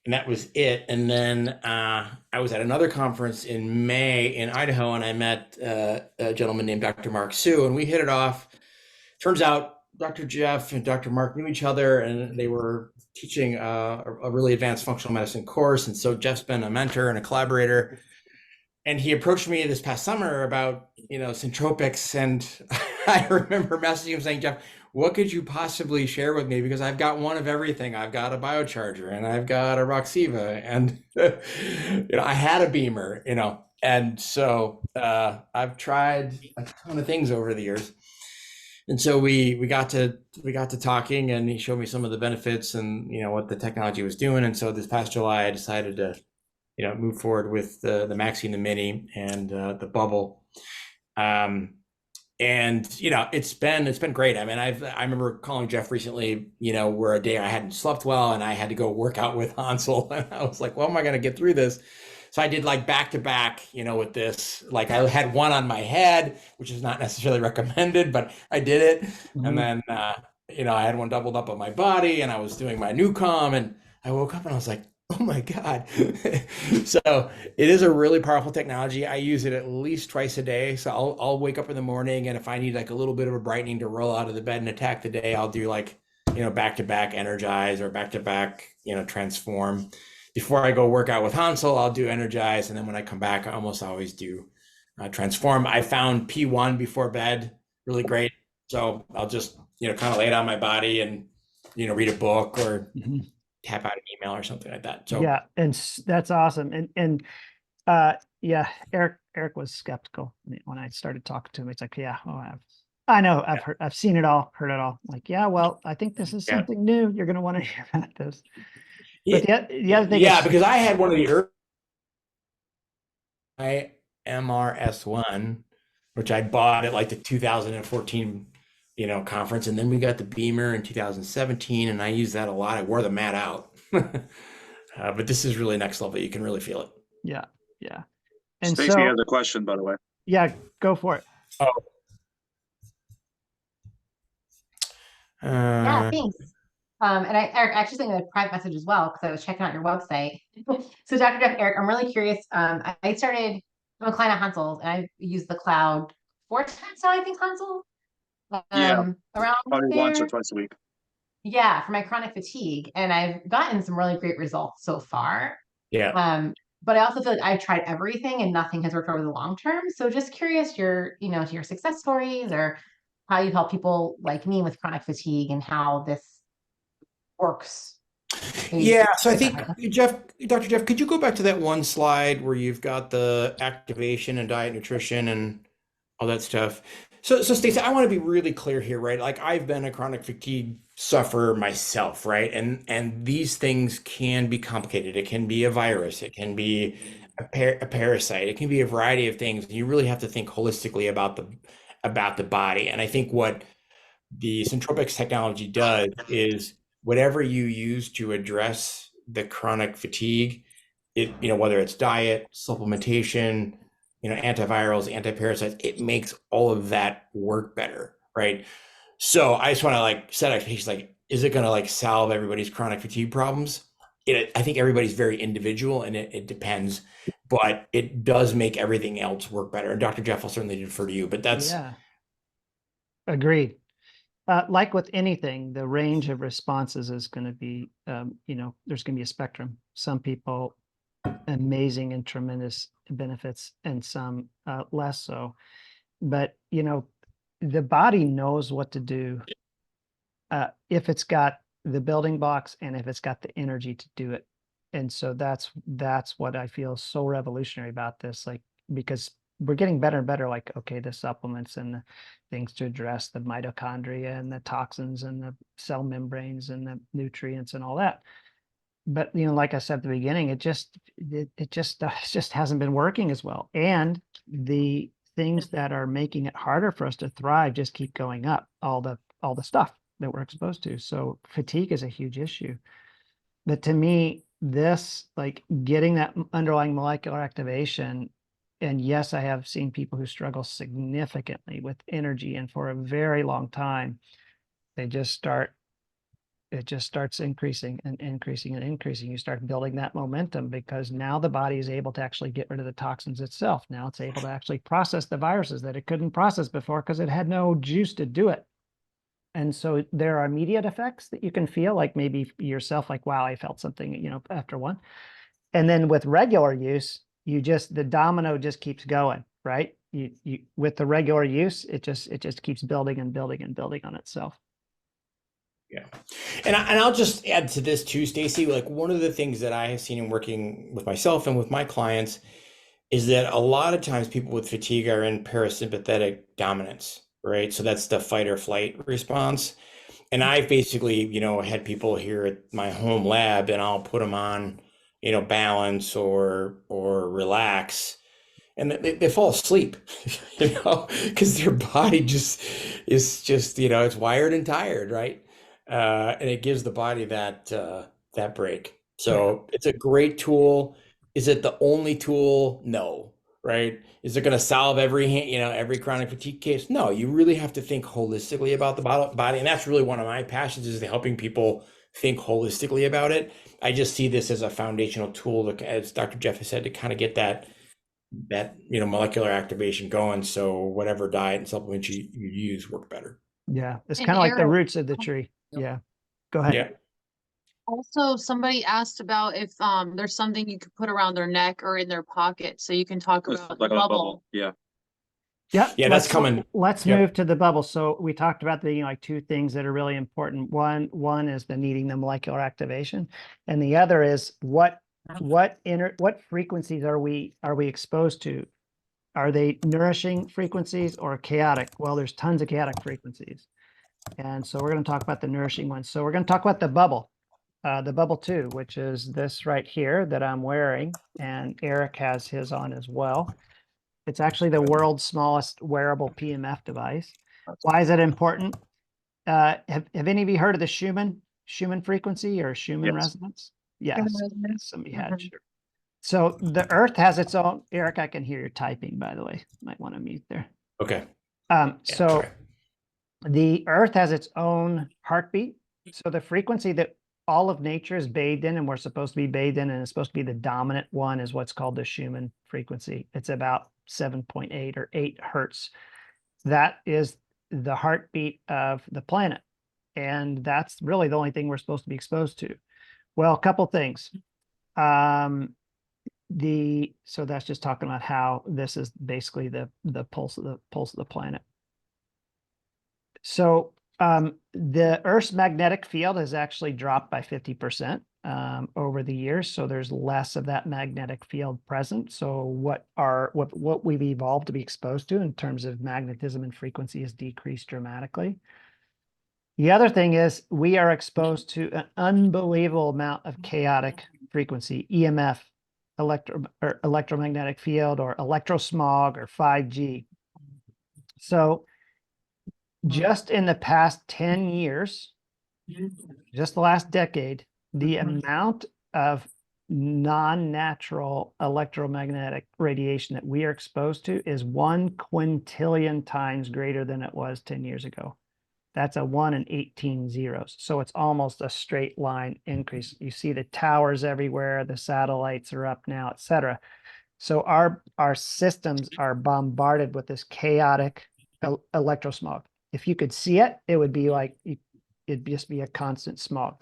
Speaker 4: and that was it. And then I was at another conference in May in Idaho, and I met a gentleman named Dr. Mark Sue, and we hit it off. Turns out Dr. Jeff and Dr. Mark knew each other, and they were teaching a really advanced functional medicine course. And so Jeff's been a mentor and a collaborator. And he approached me this past summer about, Centropix. And I remember messaging him saying, Jeff, what could you possibly share with me? Because I've got one of everything. I've got a biocharger and I've got a Roxiva and, I had a Beamer, and so I've tried a ton of things over the years. And so we got to talking, and he showed me some of the benefits and what the technology was doing. And so this past July, I decided to move forward with the Maxi and the Mini and the Bubble. And it's been great. I mean, I remember calling Jeff recently, where a day I hadn't slept well and I had to go work out with Hansel, and I was like, well, am I going to get through this? So I did like back to back, with this. Like I had one on my head, which is not necessarily recommended, but I did it. Mm-hmm. And then, I had one doubled up on my body, and I was doing my Newcom, and I woke up and I was like, oh my God. So it is a really powerful technology. I use it at least twice a day. So I'll wake up in the morning, and if I need like a little bit of a brightening to roll out of the bed and attack the day, I'll do like, back to back energize or back to back, transform. Before I go work out with Hansel, I'll do energize. And then when I come back, I almost always do transform. I found P1 before bed really great. So I'll just, kind of lay it on my body and, read a book or
Speaker 1: Mhm.
Speaker 4: tap out an email or something like that. So
Speaker 1: Yeah, and that's awesome. And yeah, Eric was skeptical when I started talking to him. It's like, yeah, oh, I know, I've seen it all, heard it all. Like, yeah, well, I think this is
Speaker 4: Yeah.
Speaker 1: something new. You're going to want to hear about this.
Speaker 4: Yeah,
Speaker 1: But the other thing
Speaker 4: yeah,
Speaker 1: is,
Speaker 4: because I had one of the early MRS1, which I bought at like the 2014, conference, and then we got the Beamer in 2017, and I used that a lot. I wore the mat out. But this is really next level. You can really feel it.
Speaker 1: yeah, yeah. And
Speaker 3: Stacy
Speaker 1: so,
Speaker 3: has a question, by the way.
Speaker 1: yeah, go for it.
Speaker 4: Oh,
Speaker 6: Yeah, thanks. And Eric, I actually sent you a private message as well because I was checking out your website. So Dr. Jeff, Eric, I'm really curious. I'm a client of Hansel's and I've used the cloud 4 times now, I think, Hansel.
Speaker 3: Yeah,
Speaker 6: Around
Speaker 3: probably once or
Speaker 6: there.
Speaker 3: twice a week.
Speaker 6: Yeah, for my chronic fatigue. And I've gotten some really great results so far.
Speaker 4: yeah.
Speaker 6: But I also feel like I've tried everything and nothing has worked over the long term. So just curious your success stories or how you help people like me with chronic fatigue and how this works.
Speaker 4: Yeah, so I think Dr. Jeff, could you go back to that one slide where you've got the activation and diet, nutrition, and all that stuff? So Stacey, I want to be really clear here, right? Like I've been a chronic fatigue sufferer myself, right? And these things can be complicated. It can be a virus, it can be a parasite, it can be a variety of things. You really have to think holistically about the body. And I think what the Centropix technology does is whatever you use to address the chronic fatigue, whether it's diet, supplementation, antivirals, antiparasites, it makes all of that work better, right? So I just want to like set expectations, like, is it going to like solve everybody's chronic fatigue problems? I think everybody's very individual and it depends, but it does make everything else work better. And Dr. Jeff will certainly defer to you, but that's
Speaker 1: Yeah, agreed. Like with anything, the range of responses is going to be, there's going to be a spectrum. Some people, amazing and tremendous benefits, and some less so. But, the body knows what to do if it's got the building blocks and if it's got the energy to do it. And so that's what I feel so revolutionary about this, like, because we're getting better and better, like, okay, the supplements and the things to address the mitochondria and the toxins and the cell membranes and the nutrients and all that. But, like I said at the beginning, it just hasn't been working as well. And the things that are making it harder for us to thrive just keep going up, all the stuff that we're exposed to. So fatigue is a huge issue. But to me, this, like, getting that underlying molecular activation, and yes, I have seen people who struggle significantly with energy, and for a very long time, it just starts increasing and increasing and increasing. You start building that momentum because now the body is able to actually get rid of the toxins itself. Now it's able to actually process the viruses that it couldn't process before because it had no juice to do it. And so there are immediate effects that you can feel, like maybe yourself, like, wow, I felt something, after one. And then with regular use, the domino just keeps going, right? You with the regular use, it just keeps building and building and building on itself.
Speaker 4: Yeah. And I'll just add to this too, Stacy, like one of the things that I have seen in working with myself and with my clients is that a lot of times people with fatigue are in parasympathetic dominance, right? So that's the fight or flight response. And I've basically, had people here at my home lab and I'll put them on, balance or relax, and they fall asleep, because their body is just, it's wired and tired, right? And it gives the body that break. So it's a great tool. Is it the only tool? No, right? Is it going to solve every chronic fatigue case? No, you really have to think holistically about the body. And that's really one of my passions, is helping people think holistically about it. I just see this as a foundational tool, as Dr. Jeff has said, to kind of get that molecular activation going, so whatever diet and supplements you use work better.
Speaker 1: Yeah, it's
Speaker 5: And
Speaker 1: kind of like the
Speaker 5: Eric,
Speaker 1: roots of the tree. Yeah, go ahead.
Speaker 4: Yeah.
Speaker 5: also somebody asked about if there's something you could put around their neck or in their pocket so you can talk
Speaker 3: It's
Speaker 5: about
Speaker 3: like
Speaker 5: the
Speaker 3: a
Speaker 5: bubble.
Speaker 3: bubble. Yeah.
Speaker 1: Yep.
Speaker 4: Yeah, that's coming.
Speaker 1: Let's
Speaker 4: Yep.
Speaker 1: move to the bubble. So we talked about the, like two things that are really important. One is the needing the molecular activation, and the other is what frequencies are we exposed to? Are they nourishing frequencies or chaotic? Well, there's tons of chaotic frequencies. And so we're going to talk about the nourishing ones. So we're going to talk about the bubble 2, which is this right here that I'm wearing, and Eric has his on as well. It's actually the world's smallest wearable PEMF device. Why is it important? Have any of you heard of the Schumann frequency or Schumann
Speaker 3: Yes.
Speaker 1: resonance? Yes.
Speaker 5: resonance.
Speaker 1: Somebody had.
Speaker 5: Mhm.
Speaker 1: Sure. So the Earth has its own. Eric, I can hear you typing, by the way. Might want to mute there.
Speaker 4: Okay.
Speaker 1: Yeah, so
Speaker 4: sorry.
Speaker 1: the Earth has its own heartbeat. So the frequency that all of nature is bathed in, and we're supposed to be bathed in, and it's supposed to be the dominant one, is what's called the Schumann frequency. It's about 7.8 or 8 hertz. That is the heartbeat of the planet. And that's really the only thing we're supposed to be exposed to. Well, a couple things. So that's just talking about how this is basically the pulse of the planet. So the Earth's magnetic field has actually dropped by 50% over the years. So there's less of that magnetic field present. So what we've evolved to be exposed to in terms of magnetism and frequency has decreased dramatically. The other thing is we are exposed to an unbelievable amount of chaotic frequency, EMF, electromagnetic field, or electrosmog, or 5G. So just in the past 10 years, just the last decade, the amount of non-natural electromagnetic radiation that we are exposed to is 1 quintillion times greater than it was 10 years ago. That's a 1 in 18 zeros. So it's almost a straight line increase. You see the towers everywhere, the satellites are up now, etc. So our systems are bombarded with this chaotic electrosmog. If you could see it, it would be like, it'd just be a constant smog.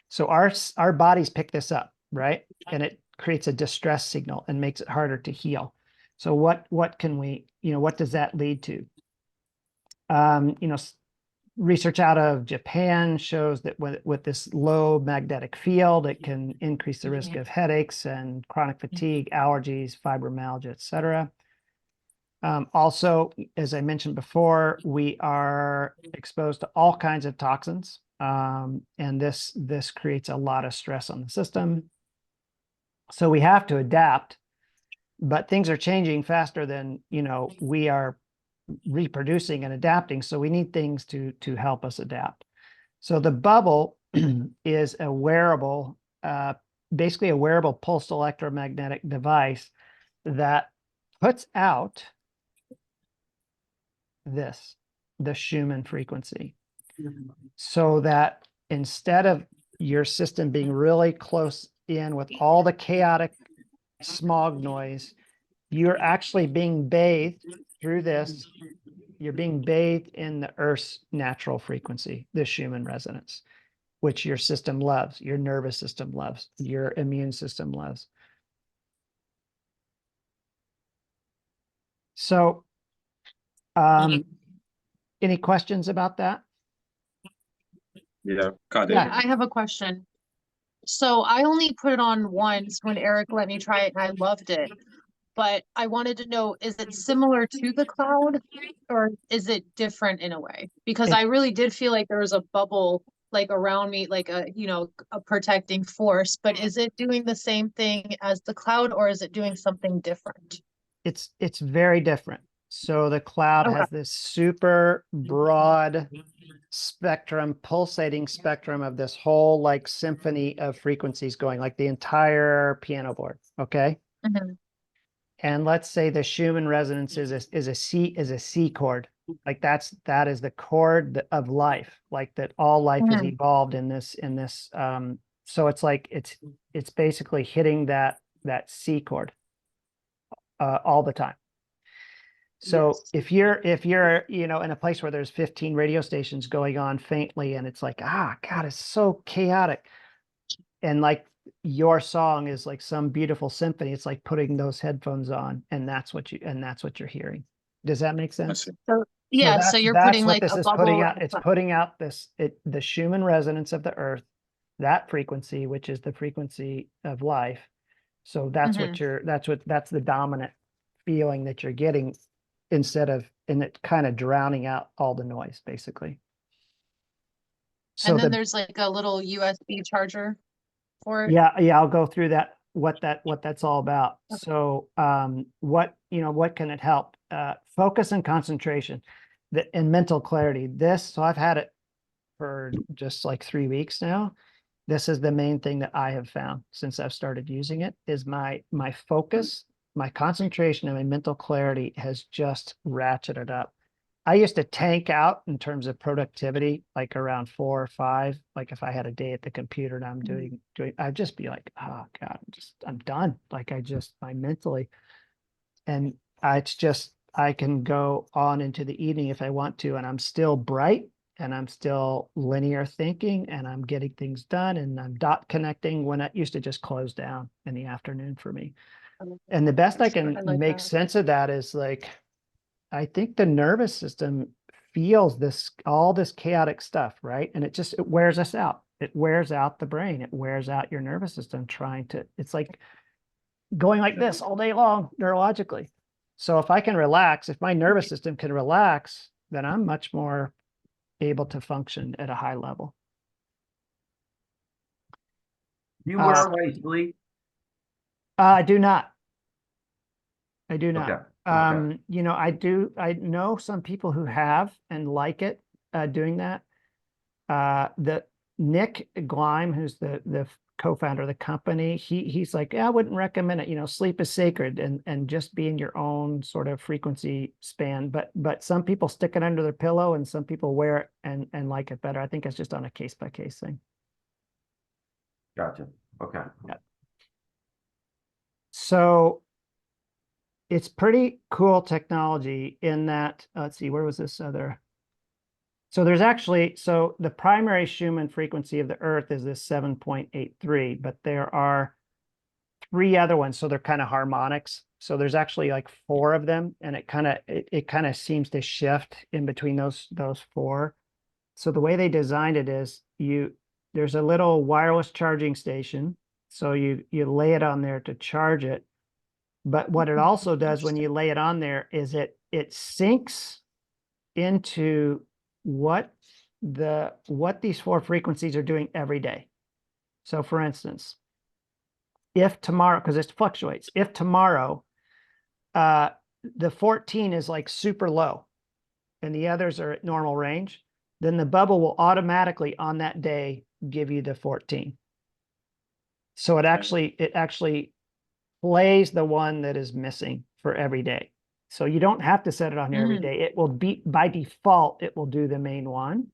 Speaker 1: So our bodies pick this up, right? And it creates a distress signal and makes it harder to heal. So what can we, what does that lead to? Research out of Japan shows that with this low magnetic field, it can increase the risk of headaches and chronic fatigue, allergies, fibromyalgia, etc. Also, as I mentioned before, we are exposed to all kinds of toxins, and this creates a lot of stress on the system. So we have to adapt, but things are changing faster than we are reproducing and adapting. So we need things to help us adapt. So the bubble is a wearable, basically a wearable pulsed electromagnetic device that puts out the Schumann frequency, so that instead of your system being really close in with all the chaotic smog noise, you're actually being bathed through this. You're being bathed in the Earth's natural frequency, the Schumann resonance, which your system loves, your nervous system loves, your immune system loves. So, any questions about that?
Speaker 3: Yeah, got it.
Speaker 5: Yeah, I have a question. So I only put it on once when Eric let me try it and I loved it. But I wanted to know, is it similar to the cloud or is it different in a way? Because I really did feel like there was a bubble like around me, like a protecting force, but is it doing the same thing as the cloud or is it doing something different?
Speaker 1: It's very different. So the cloud has this super broad spectrum, pulsating spectrum of this whole like symphony of frequencies going, like the entire piano board. Okay.
Speaker 5: Mhm.
Speaker 1: And let's say the Schumann resonance is a C chord. Like that is the chord of life, like that all life is evolved in this. So it's like it's basically hitting that C chord all the time. So if you're in a place where there's 15 radio stations going on faintly, and it's like, God, it's so chaotic, and like your song is like some beautiful symphony, it's like putting those headphones on, and that's what you're hearing. Does that make
Speaker 3: I
Speaker 1: sense?
Speaker 3: see.
Speaker 5: So, yeah, so
Speaker 1: that's-
Speaker 5: you're
Speaker 1: that's
Speaker 5: putting
Speaker 1: what
Speaker 5: like
Speaker 1: this
Speaker 5: a
Speaker 1: is
Speaker 5: bubble.
Speaker 1: putting out. It's putting out the Schumann resonance of the earth, that frequency, which is the frequency of life. So that's
Speaker 5: Mhm.
Speaker 1: what that's the dominant feeling that you're getting, and it kind of drowning out all the noise, basically. So
Speaker 5: And then there's like a little USB charger for it.
Speaker 1: yeah, I'll go through that, what that's all about. So, what can it help? Focus and concentration, and mental clarity. So I've had it for just like 3 weeks now. This is the main thing that I have found since I've started using it, is my focus, my concentration, and my mental clarity has just ratcheted up. I used to tank out in terms of productivity, like around 4 or 5. Like if I had a day at the computer and I'm doing, I'd just be like, oh God, I'm done. Like I mentally, and I can go on into the evening if I want to, and I'm still bright, and I'm still linear thinking, and I'm getting things done, and I'm dot connecting when it used to just close down in the afternoon for me. And the best I can
Speaker 5: like
Speaker 1: make
Speaker 5: that.
Speaker 1: sense of that is like, I think the nervous system feels all this chaotic stuff, right? And it wears us out. It wears out the brain. It wears out your nervous system it's like going like this all day long neurologically. So if I can relax, if my nervous system can relax, then I'm much more able to function at a high level.
Speaker 2: Do you wear while you sleep?
Speaker 1: I do not. I do not.
Speaker 2: Okay. Okay.
Speaker 1: I know some people who have and like it, doing that. The Nick Gleim, who's the co-founder of the company, he's like, yeah, I wouldn't recommend it. Sleep is sacred, and just be in your own sort of frequency span. But some people stick it under their pillow, and some people wear it and like it better. I think it's just on a case-by-case thing.
Speaker 2: Gotcha. Okay.
Speaker 1: Yeah. So it's pretty cool technology in that, let's see, where was this other? So the primary Schumann frequency of the Earth is this 7.83, but there are 3 other ones. So they're kind of harmonics. So there's actually like 4 of them, and it kind of seems to shift in between those 4. So the way they designed it is there's a little wireless charging station. So you lay it on there to charge it. But what it also does when you lay it on there is it syncs into what these 4 frequencies are doing every day. So for instance, if tomorrow, because it fluctuates, if tomorrow the 14 is like super low and the others are at normal range, then the bubble will automatically on that day give you the 14. So it actually plays the one that is missing for every day. So you don't have to set it on here every day. It will be, by default, it will do the main one.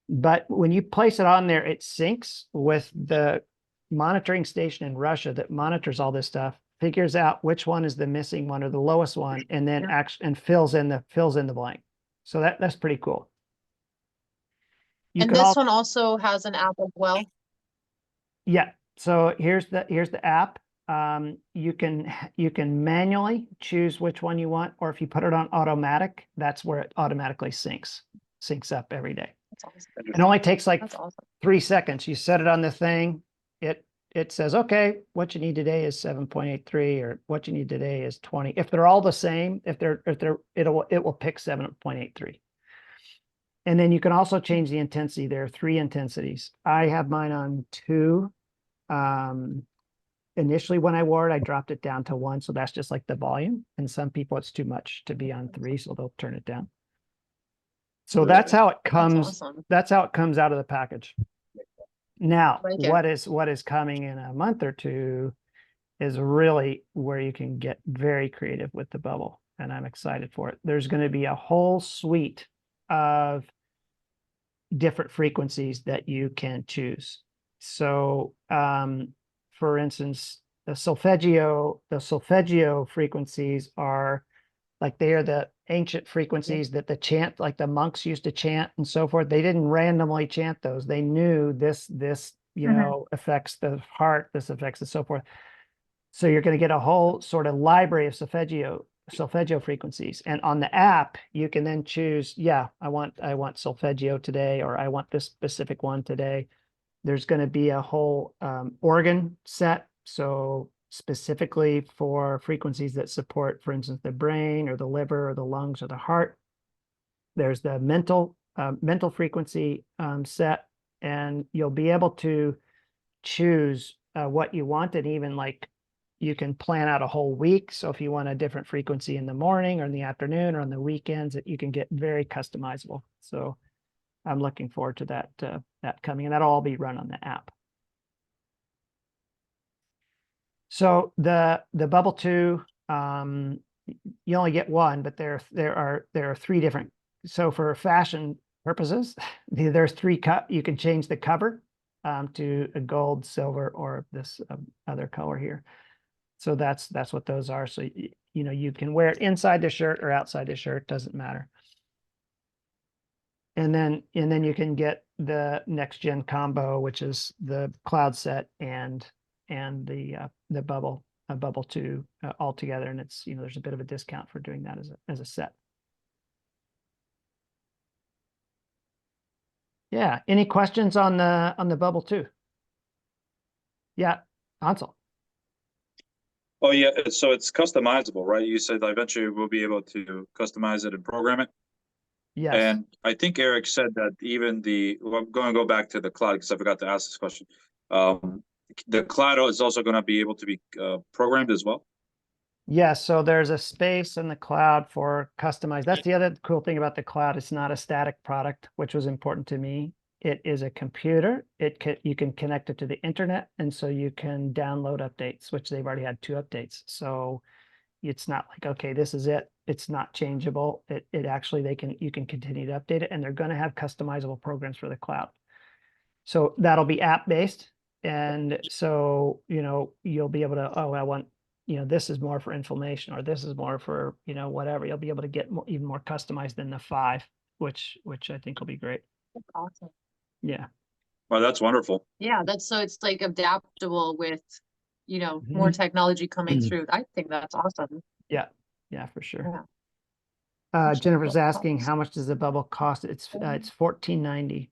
Speaker 1: But when you place it on there, it syncs with the monitoring station in Russia that monitors all this stuff, figures out which one is the missing one or the lowest one, and then fills in the blank. So that's pretty cool.
Speaker 5: And this one also has an app as well.
Speaker 1: Yeah. So here's the app. You can manually choose which one you want, or if you put it on automatic, that's where it automatically syncs up every day.
Speaker 5: That's awesome.
Speaker 1: It only takes like
Speaker 5: That's awesome.
Speaker 1: 3 seconds. You set it on the thing. It says, okay, what you need today is 7.83, or what you need today is 20. If they're all the same, it will pick 7.83. And then you can also change the intensity. There are 3 intensities. I have mine on 2. Initially, when I wore it, I dropped it down to 1. So that's just like the volume. And some people, it's too much to be on 3, so they'll turn it down. So that's how it comes.
Speaker 5: Awesome.
Speaker 1: That's how it comes out of the package. Now,
Speaker 5: Like it.
Speaker 1: what is coming in a month or 2 is really where you can get very creative with the bubble. And I'm excited for it. There's going to be a whole suite of different frequencies that you can choose. So, for instance, the solfeggio frequencies are like, they are the ancient frequencies that like the monks used to chant and so forth. They didn't randomly chant those. They knew this affects the heart, this affects the so forth. So you're going to get a whole sort of library of solfeggio solfeggio frequencies. And on the app, you can then choose, yeah, I want solfeggio today, or I want this specific one today. There's going to be a whole organ set. So specifically for frequencies that support, for instance, the brain or the liver or the lungs or the heart. There's the mental frequency set, and you'll be able to choose what you want, and even like you can plan out a whole week. So if you want a different frequency in the morning or in the afternoon or on the weekends, you can get very customizable. So I'm looking forward to that coming, and that'll all be run on the app. So the Bubble 2, you only get one, but there are three different. So for fashion purposes, there's three you can change the cover to a gold, silver, or this other color here. So that's what those are. So you know, you can wear it inside the shirt or outside the shirt, doesn't matter. And then you can get the next gen combo, which is the cloud set and the Bubble Bubble 2 all together, and it's, you know, there's a bit of a discount for doing that as a set. Yeah. Any questions on the Bubble 2? Yeah, Hansel.
Speaker 3: Oh yeah, so it's customizable, right? You said eventually we'll be able to customize it and program it.
Speaker 1: Yes.
Speaker 3: And I think Eric said that even well, I'm going to go back to the cloud because I forgot to ask this question. The cloud is also going to be able to be programmed as well.
Speaker 1: Yes, so there's a space in the cloud for customized. That's the other cool thing about the cloud. It's not a static product, which was important to me. It is a computer. You can connect it to the internet, and so you can download updates, which they've already had 2 updates. So it's not like, okay, this is it. It's not changeable. It actually, you can continue to update it, and they're going to have customizable programs for the cloud. So that'll be app based. And so, you know, you'll be able to, oh, I want, you know, this is more for inflammation, or this is more for, you know, whatever. You'll be able to get even more customized than the 5, which I think will be great.
Speaker 5: That's awesome.
Speaker 1: Yeah.
Speaker 3: Well, that's wonderful.
Speaker 5: Yeah, so it's like adaptable with, you know, more technology coming through. I think that's awesome.
Speaker 1: Yeah. Yeah, for sure.
Speaker 5: Yeah.
Speaker 1: Jennifer's asking, how much does the Bubble cost? It's $14.90.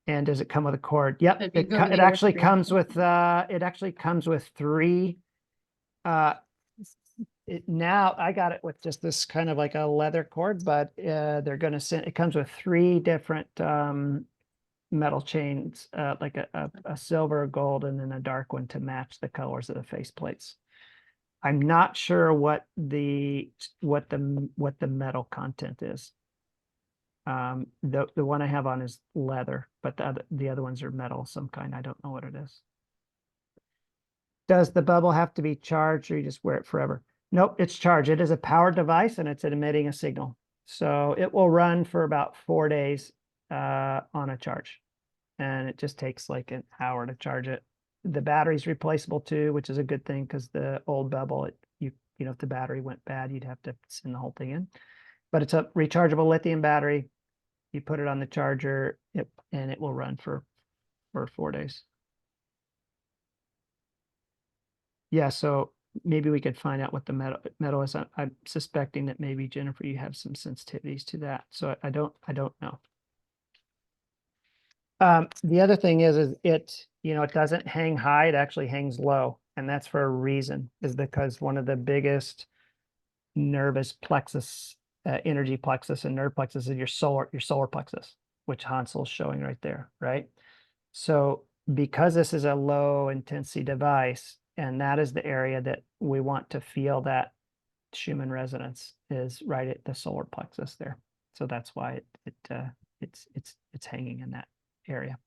Speaker 1: And does it come with a cord? Yep. It actually comes with 3. Now I got it with just this kind of like a leather cord, but they're going to send, it comes with 3 different metal chains, like a silver, gold, and then a dark one to match the colors of the faceplates. I'm not sure what the metal content is. The one I have on is leather, but the other ones are metal of some kind. I don't know what it is. Does the Bubble have to be charged, or you just wear it forever? Nope, it's charged. It is a powered device, and it's emitting a signal. So it will run for about 4 days on a charge. And it just takes like an hour to charge it. The battery's replaceable too, which is a good thing, because the old Bubble, you know, if the battery went bad, you'd have to send the whole thing in. But it's a rechargeable lithium battery. You put it on the charger, and it will run for 4 days. Yeah, so maybe we could find out what the metal is. I'm suspecting that maybe, Jennifer, you have some sensitivities to that. So I don't know. The other thing is it, you know, it doesn't hang high. It actually hangs low. And that's for a reason, is because one of the biggest nervous plexus, energy plexus and nerve plexus is your solar plexus, which Hansel's showing right there, right? So because this is a low intensity device, and that is the area that we want to feel that Schumann resonance, is right at the solar plexus there. So that's why it's hanging in that area.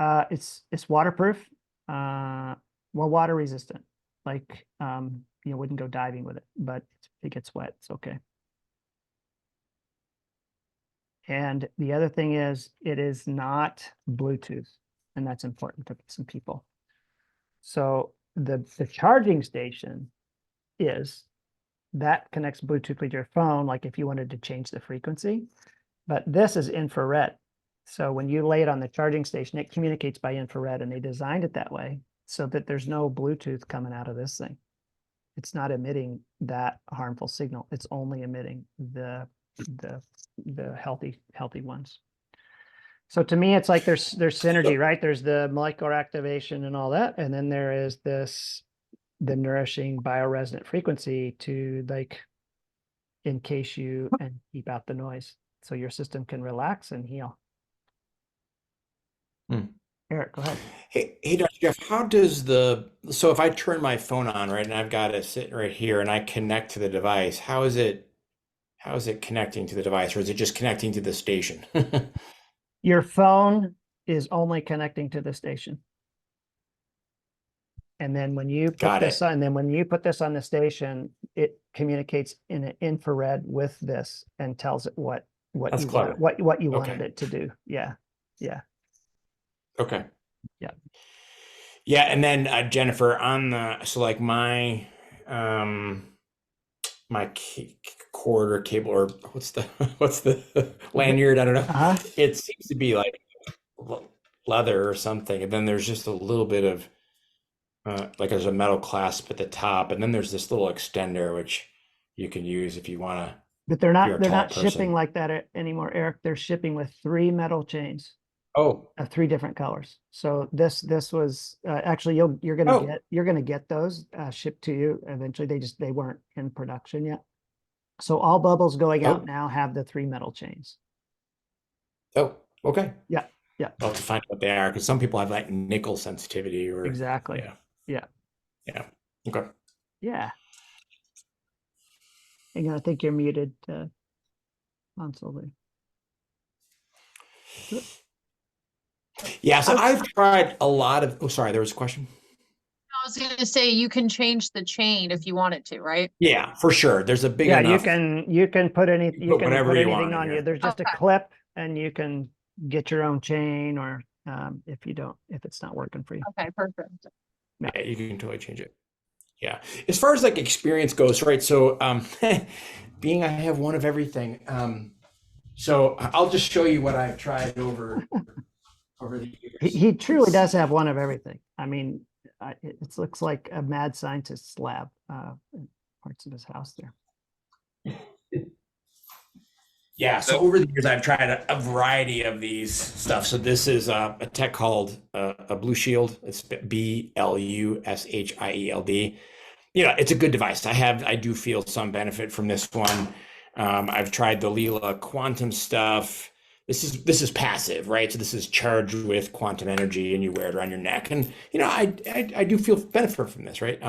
Speaker 1: It's waterproof, well, water resistant. Like, you know, wouldn't go diving with it, but if it gets wet, it's okay. And the other thing is, it is not Bluetooth, and that's important to some people. So the charging station that connects Bluetooth with your phone, like if you wanted to change the frequency, but this is infrared. So when you lay it on the charging station, it communicates by infrared, and they designed it that way so that there's no Bluetooth coming out of this thing. It's not emitting that harmful signal. It's only emitting the healthy ones. So to me, it's like there's synergy, right? There's the molecular activation and all that, and then there is the nourishing bioresonant frequency to like encase you and keep out the noise, so your system can relax and heal. Eric, go ahead.
Speaker 4: Hey, Dr. Jeff, so if I turn my phone on, right, and I've got it sitting right here and I connect to the device, how is it connecting to the device, or is it just connecting to the station?
Speaker 1: Your phone is only connecting to the station. And then when you put this on, the station, it communicates in an infrared with this and tells it what
Speaker 4: That's
Speaker 1: you
Speaker 4: clever.
Speaker 1: want, what you wanted
Speaker 4: Okay.
Speaker 1: it to do. Yeah.
Speaker 4: Okay.
Speaker 1: Yeah.
Speaker 4: Yeah, and then Jennifer, so like my cord or cable, or what's the lanyard? I don't know. It seems to be like leather or something, and then there's just a little bit of like there's a metal clasp at the top, and then there's this little extender which you can use if you want to.
Speaker 1: But they're not shipping like that anymore, Eric. They're shipping with 3 metal chains.
Speaker 4: Oh.
Speaker 1: Of 3 different colors. So this was actually you're gonna get those shipped to you eventually. They weren't in production yet. So all bubbles going out now have the 3 metal chains.
Speaker 4: Oh, okay.
Speaker 1: Yeah.
Speaker 4: I'll have to find out what they are, because some people have like nickel sensitivity or
Speaker 1: exactly. Yeah.
Speaker 4: Okay.
Speaker 1: Yeah. Hang on, I think you're muted, console.
Speaker 4: Yeah, so I've tried a lot of. Sorry, there was a question.
Speaker 5: I was going to say you can change the chain if you wanted to, right?
Speaker 4: Yeah, for sure. There's a big enough.
Speaker 1: You can put anything on you. There's just a clip, and you can get your own chain, or if it's not working for you.
Speaker 5: Okay, perfect.
Speaker 4: Yeah, you can totally change it. Yeah, as far as like experience goes, right? So, being I have one of everything. So I'll just show you what I've tried over the years.
Speaker 1: He truly does have one of everything. I mean, it looks like a mad scientist's lab in parts of his house there.
Speaker 4: Yeah, so over the years, I've tried a variety of these stuff. So this is a tech called a Blue Shield. It's BLUSHIELD. It's a good device. I do feel some benefit from this one. I've tried the Leela quantum stuff. This is passive, right? So this is charged with quantum energy, and you wear it around your neck. And I do feel benefit from this, right?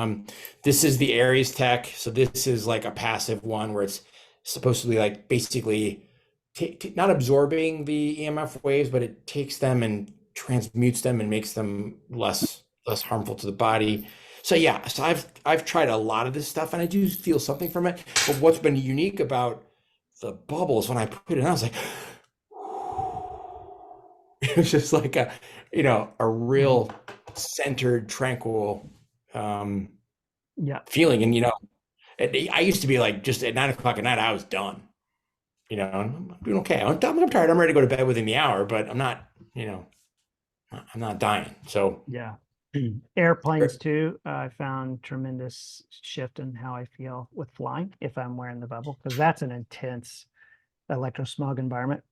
Speaker 4: This is the Aries tech. So this is like a passive one where it's supposed to be like basically not absorbing the EMF waves, but it takes them and transmutes them and makes them less harmful to the body. So yeah, so I've tried a lot of this stuff, and I do feel something from it. But what's been unique about the bubbles, when I put it on, I was like, it was just like a real centered, tranquil feeling. And I used to be like, just at 9 o'clock at night, I was done. I'm doing okay. I'm tired. I'm ready to go to bed within the hour, but I'm not dying. So
Speaker 1: yeah. Airplanes too. I found tremendous shift in how I feel with flying if I'm wearing the bubble, because that's an intense electrosmog environment.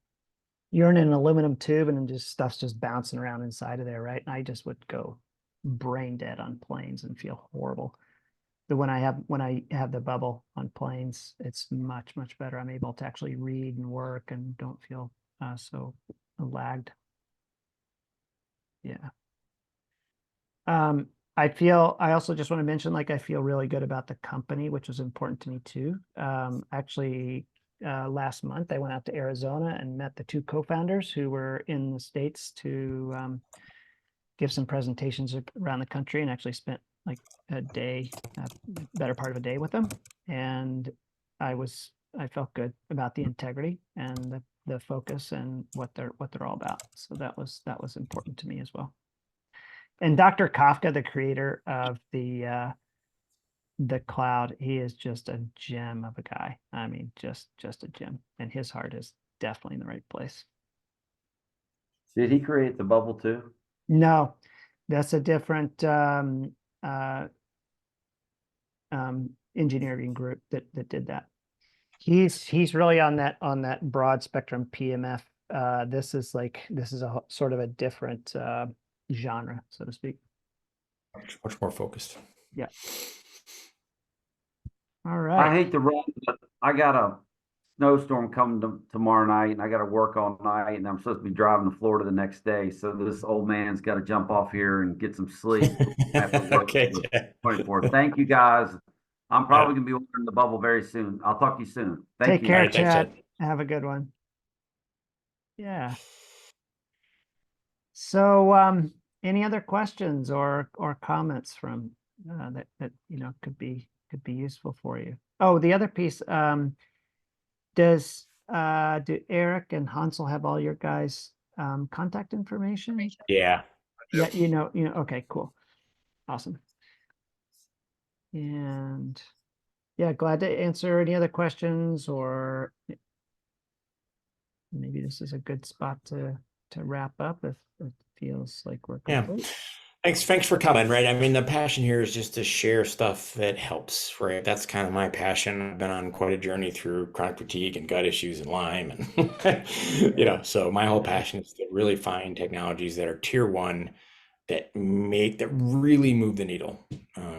Speaker 1: You're in an aluminum tube, and stuff's just bouncing around inside of there, right? And I just would go brain dead on planes and feel horrible. But when I have the bubble on planes, it's much better. I'm able to actually read and work and don't feel so lagged. Yeah. I also just want to mention, like, I feel really good about the company, which was important to me too. Actually, last month I went out to Arizona and met the 2 co-founders who were in the States to give some presentations around the country, and actually spent like a day, better part of a day with them. And I felt good about the integrity and the focus and what they're all about. So that was important to me as well. And Dr. Kafka, the creator of the cloud, he is just a gem of a guy. I mean, just a gem, and his heart is definitely in the right place.
Speaker 2: Did he create the bubble too?
Speaker 1: No, That's a different engineering group that did that. He's really on that broad spectrum PMF. This is a sort of a different genre, so to speak.
Speaker 4: Much more focused.
Speaker 1: Yeah. All
Speaker 2: I
Speaker 1: right.
Speaker 2: hate to run, but I got a snowstorm coming tomorrow night, and I got to work all night, and I'm supposed to be driving to Florida the next day. So this old man's got to jump off here and get some sleep after work.
Speaker 4: Okay. Yeah.
Speaker 2: 24. Thank you guys. I'm probably gonna be watering the bubble very soon. I'll talk to you soon. Thank
Speaker 1: Take
Speaker 2: you.
Speaker 1: care,
Speaker 4: All right, thanks,
Speaker 1: Chad.
Speaker 4: Chad.
Speaker 1: Have a good one. Yeah. So, any other questions or comments from that could be useful for you? Oh, the other piece. Do Eric and Hansel have all your guys' contact information?
Speaker 4: Yeah.
Speaker 1: Yeah, okay, cool. Awesome. And yeah, glad to answer any other questions, or maybe this is a good spot to wrap up if it feels like we're complete.
Speaker 4: Thanks for coming, right? I mean, the passion here is just to share stuff that helps, right? That's kind of my passion. I've been on quite a journey through chronic fatigue and gut issues and Lyme, and so my whole passion is to really find technologies that are tier one that really move the needle.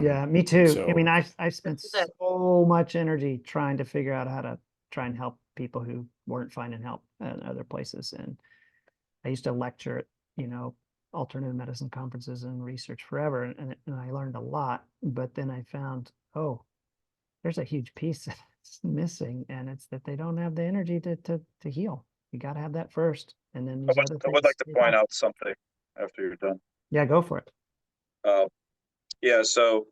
Speaker 1: Yeah, me too.
Speaker 4: So
Speaker 1: I mean, I've spent so much energy trying to figure out how to try and help people who weren't finding help at other places. And I used to lecture at, alternative medicine conferences and research forever. And I learned a lot, but then I found, oh, there's a huge piece that's missing. And it's that they don't have the energy to heal. You got to have that first. And then these other things.
Speaker 3: I would like to
Speaker 1: take
Speaker 3: point
Speaker 1: off.
Speaker 3: out something after you're done.
Speaker 1: Yeah, go for it.
Speaker 3: Yeah, so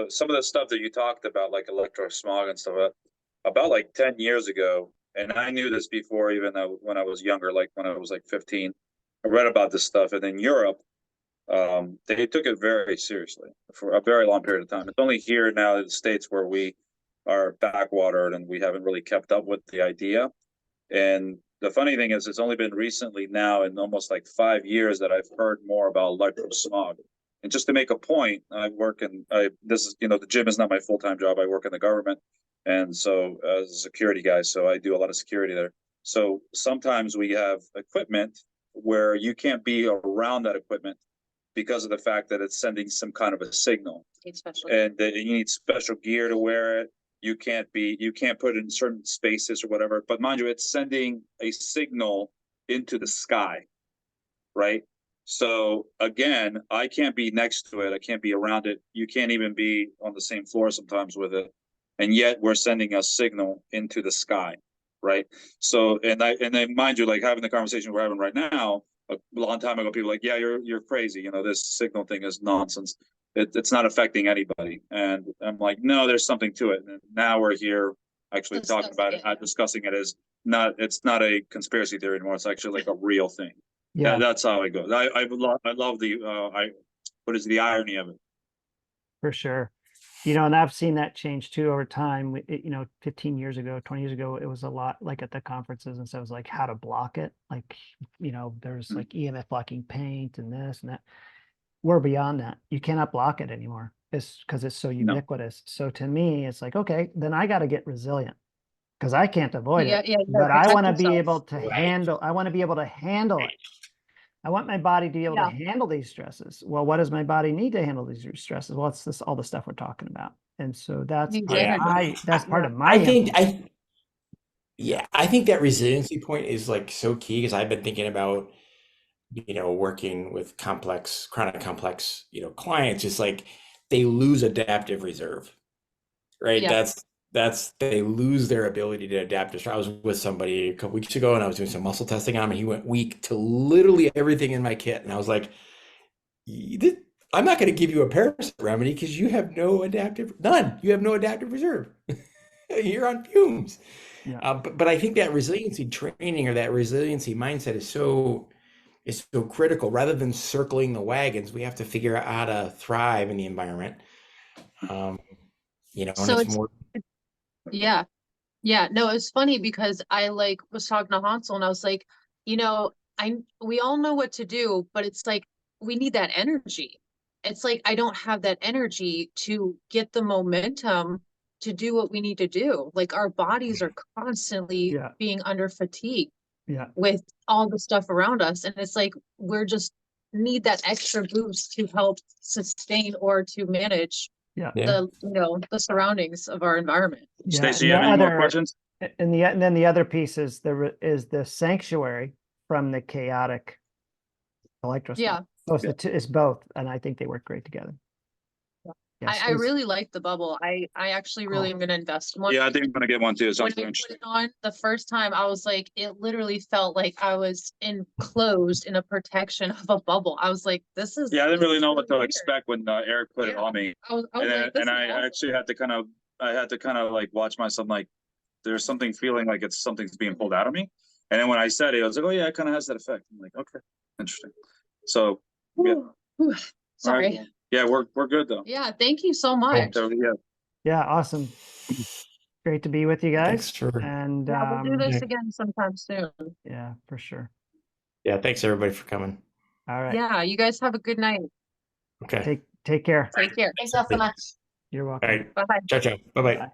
Speaker 3: some of the stuff that you talked about, like electrosmog and stuff, about like 10 years ago, and I knew this before, even though when I was younger, like when I was like 15, I read about this stuff. And in Europe, they took it very seriously for a very long period of time. It's only here now in the States where we are backwatered and we haven't really kept up with the idea. And the funny thing is, it's only been recently now in almost like 5 years that I've heard more about electrosmog. And just to make a point, the gym is not my full-time job. I work in the government. And so as a security guy, so I do a lot of security there. So sometimes we have equipment where you can't be around that equipment because of the fact that it's sending some kind of a signal. And you need special gear to wear it. You can't put it in certain spaces or whatever. But mind you, it's sending a signal into the sky, right? So again, I can't be next to it. I can't be around it. You can't even be on the same floor sometimes with it. And yet we're sending a signal into the sky, right? So, and then mind you, like having the conversation we're having right now, a long time ago, people were like, yeah, you're crazy. This signal thing is nonsense. It's not affecting anybody. And I'm like, no, there's something to it. And now we're here actually talking about it, discussing it as it's not a conspiracy theory anymore. It's actually like a real thing. Yeah, that's how it goes. I love the irony of it.
Speaker 1: For sure. And I've seen that change too over time. 15 years ago, 20 years ago, it was a lot like at the conferences and stuff. It was like how to block it. Like, there's like EMF blocking paint and this and that. We're beyond that. You cannot block it anymore. It's because it's so ubiquitous. No. So to me, it's like, okay, then I got to get resilient because I can't avoid it. But I want to be able to handle. I want to be able to handle it. I want my body to be able to handle these stresses. Well, what does my body need to handle these stresses? Well, it's all the stuff we're talking about. And so that's part of my.
Speaker 4: I think that resiliency point is like so key because I've been thinking about, working with chronic complex, clients. It's like they lose adaptive reserve, right? Yeah. They lose their ability to adapt. I was with somebody a couple weeks ago and I was doing some muscle testing on him and he went weak to literally everything in my kit. And I was like, I'm not going to give you a parasite remedy because you have none. You have no adaptive reserve. You're on fumes. Yeah. But I think that resiliency training or that resiliency mindset is so critical. Rather than circling the wagons, we have to figure out how to thrive in the environment. So it's more.
Speaker 5: Yeah. No, it's funny because I was talking to Hansel and I was like, we all know what to do, but it's like we need that energy. It's like, I don't have that energy to get the momentum to do what we need to do. Like our bodies are constantly
Speaker 1: Yeah.
Speaker 5: being under fatigue
Speaker 1: Yeah.
Speaker 5: with all the stuff around us. And it's like, we're just need that extra boost to help sustain or to manage
Speaker 1: Yeah.
Speaker 5: the, you know, the surroundings of our environment.
Speaker 1: Yeah.
Speaker 3: Stacey,
Speaker 1: and
Speaker 3: you have
Speaker 1: the
Speaker 3: any more
Speaker 1: other-
Speaker 3: questions?
Speaker 1: And then the other piece is the sanctuary from the chaotic electrosmog.
Speaker 5: Yeah.
Speaker 1: So it's both, and I think they work great together. Yes,
Speaker 5: I really like the bubble. I actually really am going to invest in one.
Speaker 3: Yeah, I think I'm gonna get one too. It
Speaker 5: When
Speaker 3: sounds
Speaker 5: I
Speaker 3: very
Speaker 5: put
Speaker 3: interesting.
Speaker 5: it on the first time, I was like, it literally felt like I was enclosed in a protection of a bubble. I was like, this is.
Speaker 3: Yeah, I didn't really know
Speaker 5: this
Speaker 3: what
Speaker 5: is
Speaker 3: to
Speaker 5: weird.
Speaker 3: expect when Eric put it
Speaker 5: Yeah.
Speaker 3: on me.
Speaker 5: I was
Speaker 3: And
Speaker 5: like, this
Speaker 3: and
Speaker 5: is
Speaker 3: I
Speaker 5: awesome.
Speaker 3: actually had to kind of like watch myself, like there's something feeling like something's being pulled out of me. And then when I said it, I was like, oh yeah, it kind of has that effect. I'm like, okay, interesting. So yeah.
Speaker 5: Whew. Sorry.
Speaker 3: All right. Yeah, we're good though.
Speaker 5: Yeah, thank you so much.
Speaker 3: So, yeah.
Speaker 1: Yeah, awesome. Great to be with you guys.
Speaker 4: Thanks for
Speaker 1: And
Speaker 5: Yeah, we'll do this
Speaker 4: yeah.
Speaker 5: again sometime soon.
Speaker 1: yeah, for sure.
Speaker 4: yeah. Thanks everybody for coming.
Speaker 1: All right.
Speaker 5: Yeah, you guys have a good night.
Speaker 4: Okay.
Speaker 1: Take care.
Speaker 5: Take care.
Speaker 6: Thanks all so much.
Speaker 1: You're welcome.
Speaker 4: All right.
Speaker 5: Bye-bye.
Speaker 4: Ciao, ciao. Bye bye.
Speaker 1: Bye.